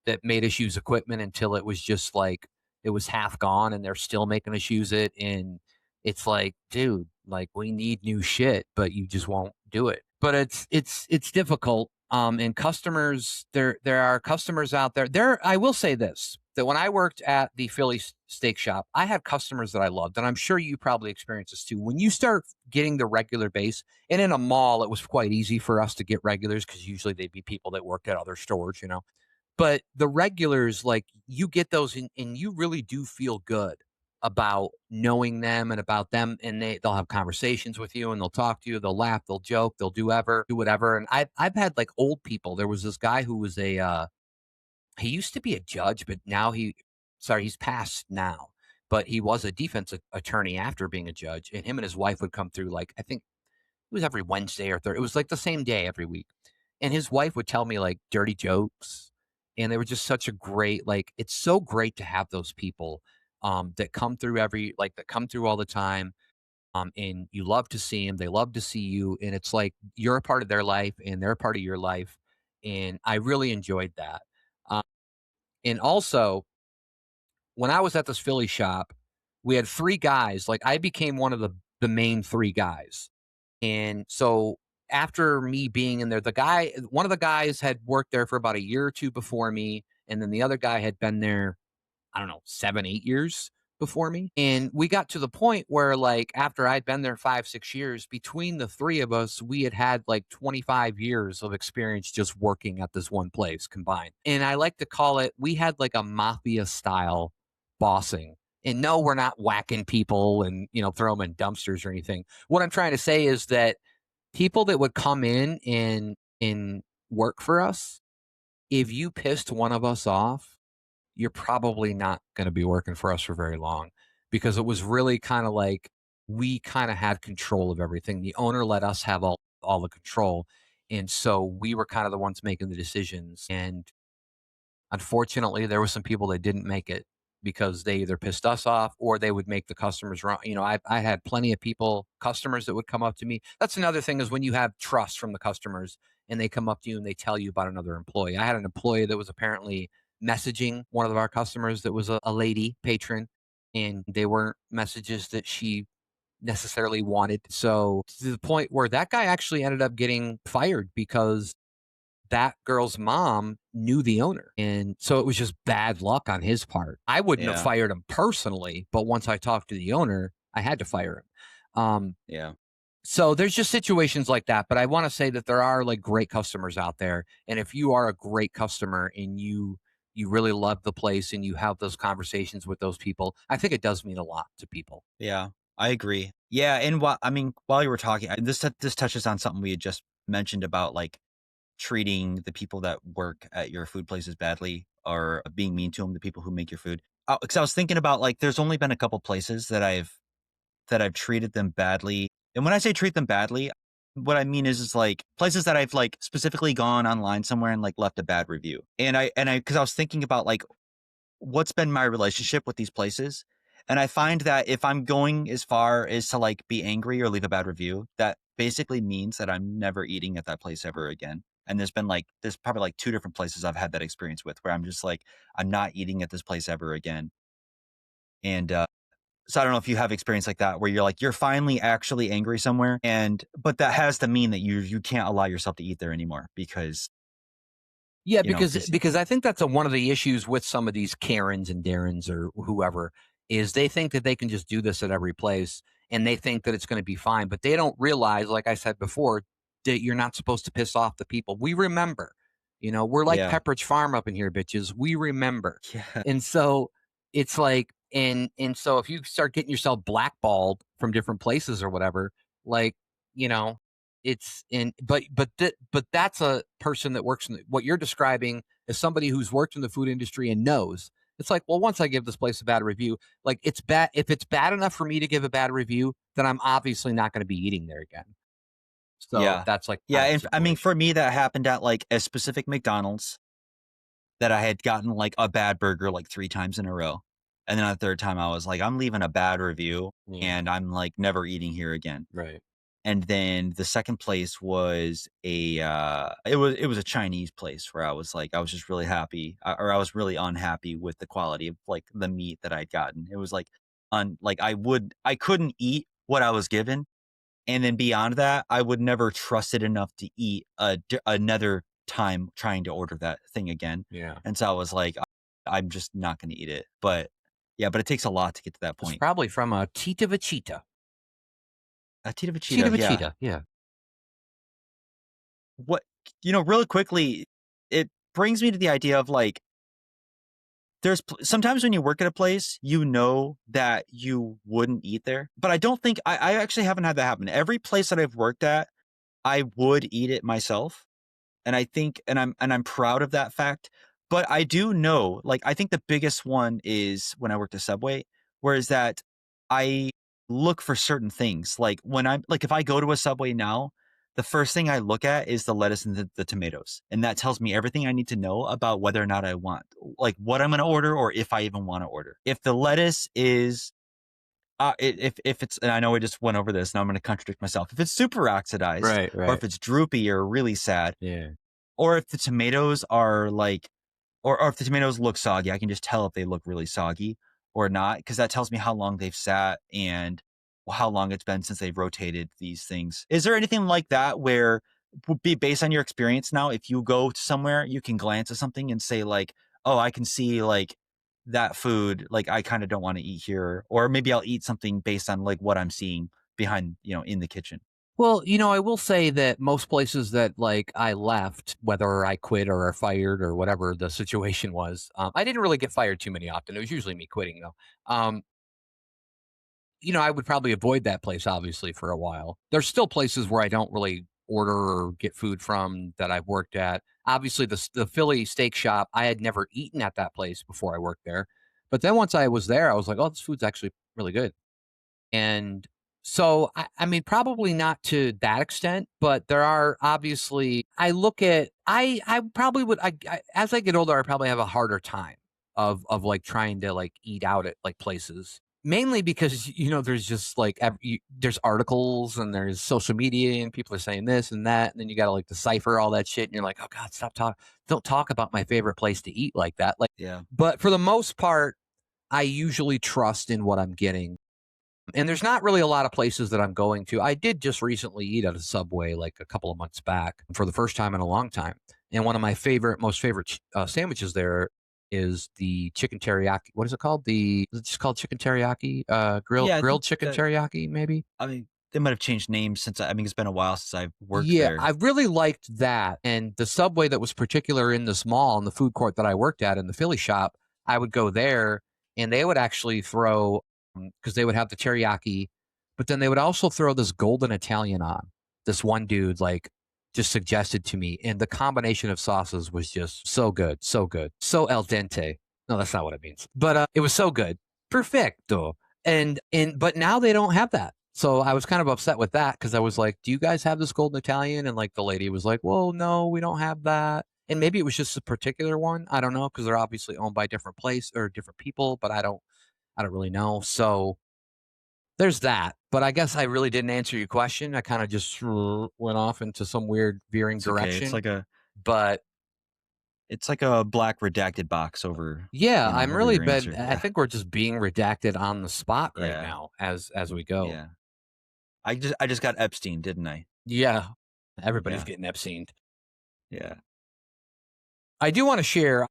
that made us use equipment until it was just like it was half gone, and they're still making us use it. And it's like, dude, like we need new shit, but you just won't do it. But it's difficult. And customers, there are customers out there. I will say this, that when I worked at the Philly steak shop, I had customers that I loved, and I'm sure you probably experienced this too. When you start getting the regular base, and in a mall, it was quite easy for us to get regulars because usually they'd be people that worked at other stores. But the regulars, like you get those, and you really do feel good about knowing them and about them, and they'll have conversations with you and they'll talk to you, they'll laugh, they'll joke, they'll do whatever. And I've had like old people. There was this guy who was he used to be a judge, but now he's passed now, but he was a defense attorney after being a judge. And him and his wife would come through, like, I think it was every Wednesday or third. It was like the same day every week. And his wife would tell me like dirty jokes. And they were just such a great, like, it's so great to have those people that come through that come through all the time. And you love to see them. They love to see you. And it's like you're a part of their life and they're a part of your life. And I really enjoyed that. Um, and also, when I was at this Philly shop, we had three guys. Like I became one of the main three guys. And so after me being in there, one of the guys had worked there for about a year or two before me, and then the other guy had been there, I don't know, 7, 8 years before me. And we got to the point where, like, after I'd been there 5, 6 years, between the three of us, we had had like 25 years of experience just working at this one place combined. And I like to call it, we had like a mafia style bossing. And no, we're not whacking people and, throw them in dumpsters or anything. What I'm trying to say is that people that would come in and work for us, if you pissed one of us off, you're probably not going to be working for us for very long, because it was really kind of like we kind of had control of everything. The owner let us have all the control. And so we were kind of the ones making the decisions. And unfortunately, there were some people that didn't make it because they either pissed us off or they would make the customers wrong. I had plenty of customers that would come up to me. That's another thing, is when you have trust from the customers and they come up to you and they tell you about another employee. I had an employee that was apparently messaging one of our customers that was a lady patron, and they weren't messages that she necessarily wanted. So to the point where that guy actually ended up getting fired because that girl's mom knew the owner. And so it was just bad luck on his part. I wouldn't have Yeah. fired him personally, but once I talked to the owner, I had to fire him. Yeah. So there's just situations like that. But I want to say that there are like great customers out there. And if you are a great customer and you really love the place and you have those conversations with those people, I think it does mean a lot to people. Yeah. I agree. Yeah, and while I mean, while you were talking, this touches on something we had just mentioned about, like, treating the people that work at your food places badly or being mean to them, the people who make your food. Because I was thinking about, like, there's only been a couple places that I've treated them badly. And when I say treat them badly, what I mean is like places that I've like specifically gone online somewhere and like left a bad review. Because I was thinking about like what's been my relationship with these places. And I find that if I'm going as far as to like be angry or leave a bad review, that basically means that I'm never eating at that place ever again. And there's probably like two different places I've had that experience with where I'm just like, I'm not eating at this place ever again. And so I don't know if you have experience like that where you're like, you're finally actually angry somewhere but that has to mean that you can't allow yourself to eat there anymore because, Yeah, you know, because I think that's one of the issues with some of these Karens and Darrens or whoever is they think that they can just do this at every place and they think that it's going to be fine, but they don't realize, like I said before, that you're not supposed to piss off the people. We remember, we're like yeah. Pepperidge Farm up in here, bitches. We remember, Yeah. and so it's like, and so if you start getting yourself blackballed from different places or whatever, like you know, it's in but that's a person that works in what you're describing is somebody who's worked in the food industry and knows. It's like, well, once I give this place a bad review, like it's bad if it's bad enough for me to give a bad review, then I'm obviously not going to be eating there again. So Yeah. that's like Yeah, kind of the and I mean, situation. for me, that happened at, like, a specific McDonald's that I had gotten, like, a bad burger, like, 3 times in a row, and then on the 3rd time, I was like, "I'm leaving a bad review, Yeah, and I'm, like, never eating here again." right. And then the 2nd place was it was a Chinese place where I was just really happy, or I was really unhappy with the quality of, like, the meat that I'd gotten. It was, like, like, I couldn't eat what I was given, and then beyond that, I would never trust it enough to eat another time trying to order that thing again. Yeah. And so I was like, I'm just not gonna eat it. But yeah, but it takes a lot to get to that It's point. probably from a Tita Vachita. A Tita Tita Vachita, yeah. Vachita. Yeah. What really quickly, it brings me to the idea of like, sometimes when you work at a place, you know that you wouldn't eat there. But I don't think I actually haven't had that happen. Every place that I've worked at, I would eat it myself. And I think I'm proud of that fact, but I do know, like, I think the biggest one is when I worked at Subway, whereas that I look for certain things. Like, when I'm like, if I go to a Subway now, the first thing I look at is the lettuce and the tomatoes, and that tells me everything I need to know about whether or not I want like, what I'm gonna order or if I even wanna order. If the lettuce is if it's and I know I just went over this, now I'm gonna contradict myself. If it's super oxidized Right, or right. if it's droopy or really sad, Yeah. or if the tomatoes are like or if the tomatoes look soggy, I can just tell if they look really soggy or not, because that tells me how long they've sat and how long it's been since they've rotated these things. Is there anything like that where would be based on your experience now, if you go to somewhere, you can glance at something and say like, "Oh, I can see like that food, like I kind of don't want to eat here," or maybe I'll eat something based on like what I'm seeing behind, in the kitchen. Well, I will say that most places that like I left, whether I quit or are fired or whatever the situation was, I didn't really get fired too many often. It was usually me quitting though. I would probably avoid that place obviously for a while. There's still places where I don't really order or get food from that I've worked at. Obviously, the Philly steak shop, I had never eaten at that place before I worked there. But then once I was there, I was like, oh, this food's actually really good. And so, I mean, probably not to that extent, but there are obviously, I look at, I probably would, as I get older, I probably have a harder time of like trying to like eat out at like places. Mainly because, there's just like, there's articles and there's social media and people are saying this and that. And then you got to like decipher all that shit. And you're like, oh God, stop talking. Don't talk about my favorite place to eat like that. Like, Yeah. but for the most part, I usually trust in what I'm getting And there's not really a lot of places that I'm going to. I did just recently eat at a Subway like a couple of months back for the first time in a long time. And one of my most favorite sandwiches there is the chicken teriyaki. What is it called? Is it just called chicken teriyaki? Yeah, I think Grilled chicken that teriyaki, maybe. I mean, they might have changed names since I mean, it's been a while since I've worked Yeah, there. I really liked that, and the Subway that was particular in this mall, in the food court that I worked at in the Philly shop, I would go there, and they would actually throw, because they would have the teriyaki, but then they would also throw this golden Italian on. This one dude, like, just suggested to me, and the combination of sauces was just so good, so al dente. No, that's not what it means, but, it was so good. Perfecto. But now they don't have that. So I was kind of upset with that because I was like, "Do you guys have this golden Italian?" And like the lady was like, "Well, no, we don't have that." And maybe it was just a particular one. I don't know because they're obviously owned by different place or different people, but I don't really know. So there's that. But I guess I really didn't answer your question. I kind of just went off into some weird veering It's okay. direction. But It's like a black redacted box over, yeah, you know, I'm over really your bad. answer. I Yeah. think we're just being redacted on the spot right Yeah. now as we go. Yeah. I just got Epstein, didn't I? Yeah, everybody's Yeah. getting Epstein. Yeah. I do want to share.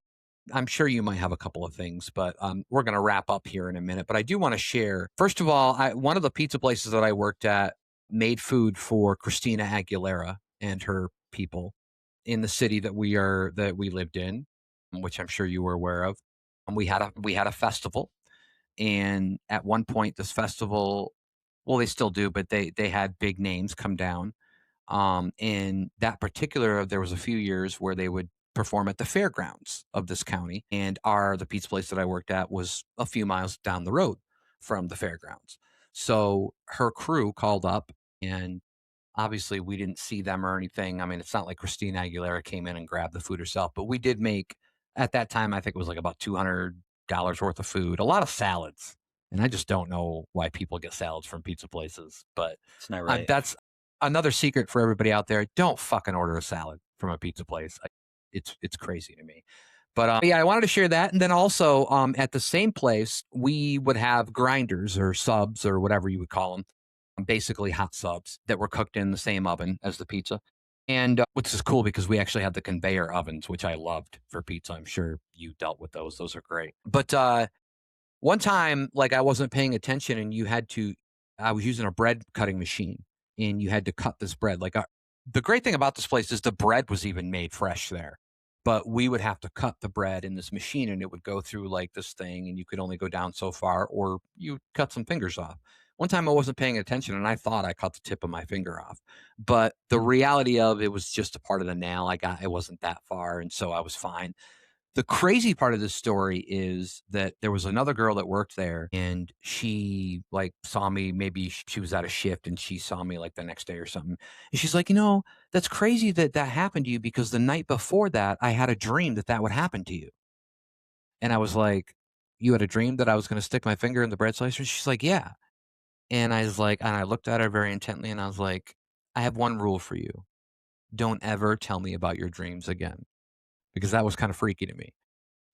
I'm sure you might have a couple of things, but we're going to wrap up here in a minute. But I do want to share. First of all, one of the pizza places that I worked at made food for Christina Aguilera and her people in the city that we lived in, which I'm sure you were aware of. And we had a festival, and at one point, this festival, well, they still do, but they had big names come down. In that particular, there was a few years where they would perform at the fairgrounds of this county, and the pizza place that I worked at was a few miles down the road from the fairgrounds. So her crew called up, and obviously we didn't see them or anything. I mean, it's not like Christina Aguilera came in and grabbed the food herself, but we did make at that time. I think it was like about $200 worth of food, a lot of salads, and I just don't know why people get salads from pizza places, but It's not right. that's another secret for everybody out there. Don't fucking order a salad from a pizza place. It's crazy to me. But yeah, I wanted to share that, and then also at the same place we would have grinders or subs or whatever you would call them, basically hot subs that were cooked in the same oven as the pizza. And which is cool because we actually had the conveyor ovens, which I loved for pizza. I'm sure you dealt with those. Those are great. But one time, like I wasn't paying attention, and I was using a bread cutting machine, and you had to cut this bread. The great thing about this place is the bread was even made fresh there, but we would have to cut the bread in this machine, and it would go through like this thing, and you could only go down so far, or you cut some fingers off. One time I wasn't paying attention, and I thought I cut the tip of my finger off, but the reality of it was just a part of the nail. It wasn't that far, and so I was fine. The crazy part of this story is that there was another girl that worked there, and she like saw me. Maybe she was at a shift and she saw me like the next day or something. And she's like, that's crazy that that happened to you because the night before that, I had a dream that that would happen to you. And I was like, you had a dream that I was going to stick my finger in the bread slicer? She's like, yeah. And I was like, and I looked at her very intently and I was like, I have one rule for you. Don't ever tell me about your dreams again because that was kind of freaky to me.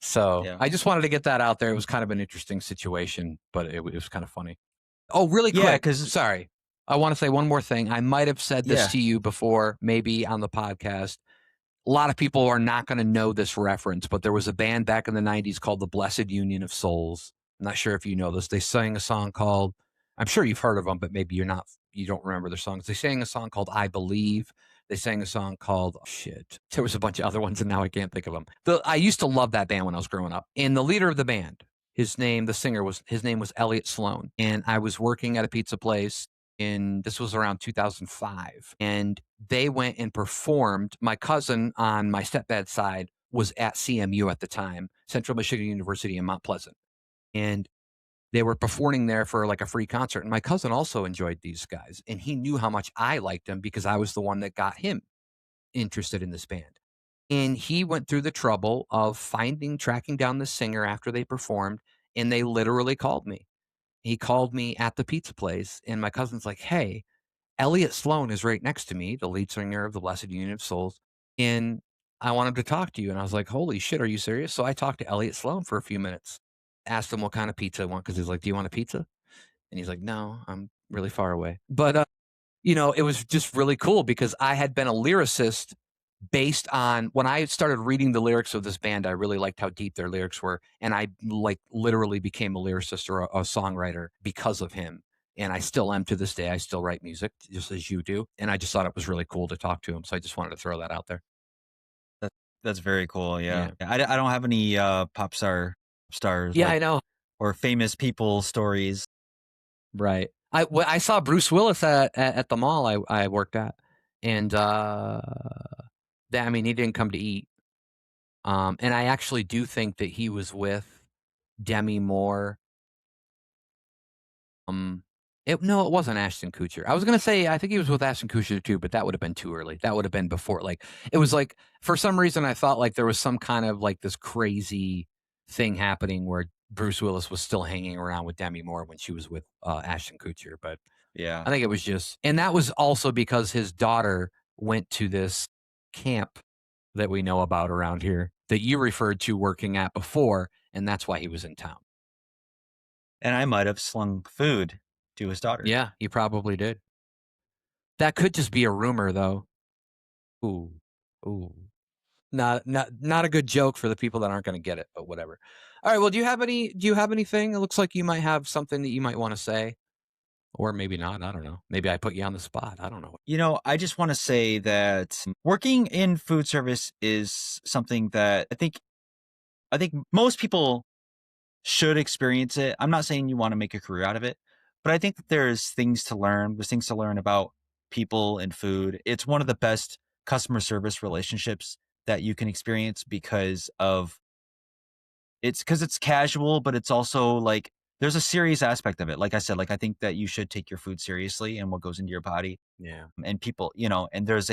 So, Yeah. I just wanted to get that out there. It was kind of an interesting situation, but it was kind of funny. Oh, really Yeah, quick, because sorry. I wanna say one more thing. I might have said this yeah. to you before, maybe on the podcast. A lot of people are not gonna know this reference, but there was a band back in the '90s called the Blessed Union of Souls. I'm not sure if you know this. They sang a song called, I'm sure you've heard of them, but maybe you don't remember their songs. They sang a song called "I Believe." They sang a song called, oh, shit, there was a bunch of other ones, and now I can't think of them. I used to love that band when I was growing up, and the leader of the band, his name was Elliot Sloan, and I was working at a pizza place this was around 2005, and they went and performed. My cousin on my stepdad's side was at CMU at the time, Central Michigan University in Mount Pleasant, and they were performing there for like a free concert. And my cousin also enjoyed these guys, and he knew how much I liked them because I was the one that got him interested in this band. And he went through the trouble of tracking down the singer after they performed, and they literally called me. He called me at the pizza place, and my cousin's like, "Hey, Elliot Sloan is right next to me, the lead singer of the Blessed Union of Souls, and I want him to talk to you." And I was like, "Holy shit, are you serious?" So I talked to Elliot Sloan for a few minutes, asked him what kind of pizza I want because he's like, "Do you want a pizza?" And he's like, no, I'm really far away. But it was just really cool because I had been a lyricist based on when I started reading the lyrics of this band. I really liked how deep their lyrics were, and I like literally became a lyricist or a songwriter because of him. And I still am to this day. I still write music just as you do, and I just thought it was really cool to talk to him. So I just wanted to throw that out there. That that's very cool, yeah. Yeah, I don't have any, stars, yeah, like, I know. or famous people stories. Right. I saw Bruce Willis at the mall I worked at, and I mean, he didn't come to eat. And I actually do think that he was with Demi Moore. Um, no, it wasn't Ashton Kutcher. I was gonna say I think he was with Ashton Kutcher too, but that would have been too early. That would have been before. Like it was like for some reason I thought like there was some kind of like this crazy thing happening where Bruce Willis was still hanging around with Demi Moore when she was with Ashton Kutcher, but Yeah. I think it was just, and that was also because his daughter went to this camp that we know about around here that you referred to working at before, and that's why he was in town. And I might have slung food to his daughter. Yeah, he probably did. That could just be a rumor, though. Ooh, ooh, not a good joke for the people that aren't going to get it, but whatever. All right. Well, Do you have anything? It looks like you might have something that you might want to say, or maybe not. I don't know. Maybe I put you on the spot. I don't know. I just wanna say that working in food service is something that I think most people should experience it. I'm not saying you wanna make a career out of it, but I think that there's things to learn. There's things to learn about people and food. It's one of the best customer service relationships that you can experience because it's casual, but it's also, like, there's a serious aspect of it. Like I said, like, I think that you should take your food seriously and what goes into your body, Yeah. and people, and there's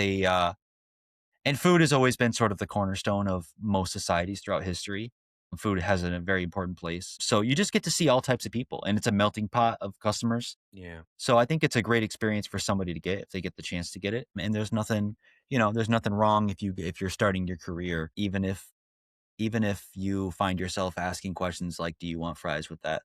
and food has always been sort of the cornerstone of most societies throughout history. Food has a very important place. So you just get to see all types of people, and it's a melting pot of customers. Yeah. So I think it's a great experience for somebody to get if they get the chance to get it. And there's nothing wrong if you're starting your career, even if you find yourself asking questions like, "Do you want fries with that?"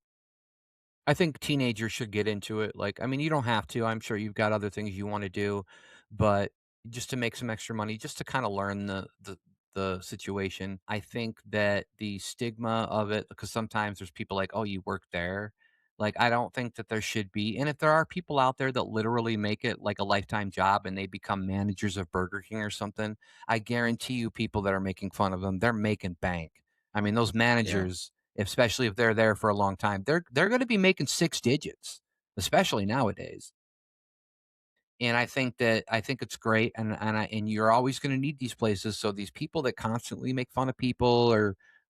I think teenagers should get into it. Like, I mean, you don't have to. I'm sure you've got other things you want to do, but just to make some extra money, just to kind of learn the situation. I think that the stigma of it, because sometimes there's people like, oh, you work there. Like, I don't think that there should be. And if there are people out there that literally make it like a lifetime job and they become managers of Burger King or something, I guarantee you, people that are making fun of them, they're making bank. I mean, those Yeah. managers, especially if they're there for a long time, they're going to be making six digits, especially nowadays. And I think it's great, and you're always going to need these places. So these people that constantly make fun of people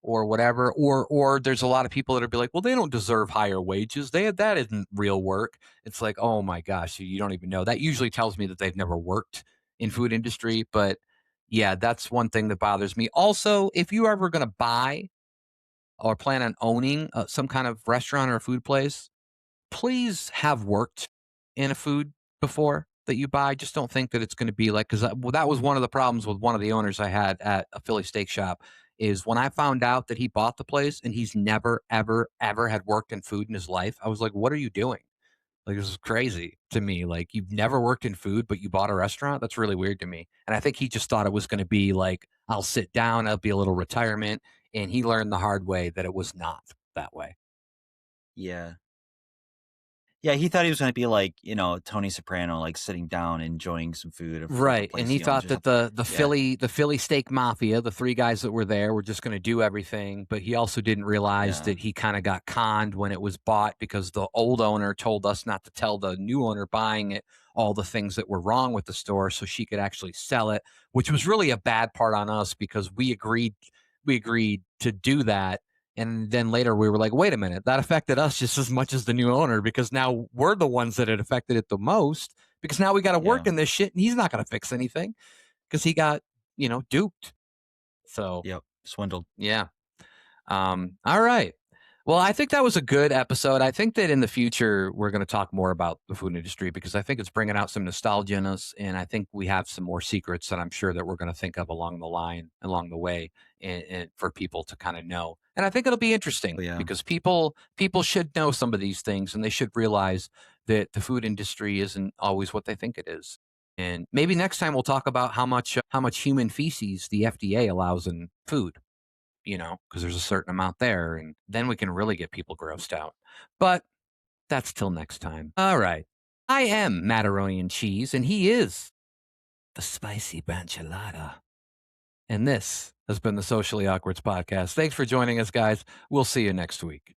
or whatever, or there's a lot of people that'll be like, well, they don't deserve higher wages. That isn't real work. It's like, oh my gosh, you don't even know. That usually tells me that they've never worked in food industry. But yeah, that's one thing that bothers me. Also, if you're ever going to buy or plan on owning some kind of restaurant or food place, please have worked in a food before that you buy. Just don't think that it's going to be like, because well, that was one of the problems with one of the owners I had at a Philly steak shop. Is when I found out that he bought the place and he's never, ever, ever had worked in food in his life, I was like, what are you doing? Like, this is crazy to me. Like, you've never worked in food, but you bought a restaurant? That's really weird to me. And I think he just thought it was going to be like, I'll sit down, I'll be a little retirement. And he learned the hard way that it was not that way. Yeah. Yeah, he thought he was gonna be like, Tony Soprano, like, sitting down, enjoying some food of the Right, and place he he owns thought or that something. Yeah. The Philly steak mafia, the 3 guys that were there were just gonna do everything, but he also didn't realize Yeah. that he kinda got conned when it was bought because the old owner told us not to tell the new owner buying it all the things that were wrong with the store so she could actually sell it, which was really a bad part on us because we agreed to do that, and then later we were like, "Wait a minute, that affected us just as much as the new owner because now we're the ones that it affected it the most because now we got to work Yeah. in this shit and he's not going to fix anything because he got, duped." So, Yep. Swindled. yeah. All right. Well, I think that was a good episode. I think that in the future we're going to talk more about the food industry because I think it's bringing out some nostalgia in us, and I think we have some more secrets that I'm sure that we're going to think of along the line, along the way, and for people to kind of know. And I think it'll be interesting Oh, yeah. because people should know some of these things, and they should realize that the food industry isn't always what they think it is. And maybe next time we'll talk about how much human feces the FDA allows in food, because there's a certain amount there, and then we can really get people grossed out. But that's till next time. All right. I am Macaroni and Cheese, and he is the Spicy Banchilada. And this has been the Socially Awkwards Podcast. Thanks for joining us, guys. We'll see you next week.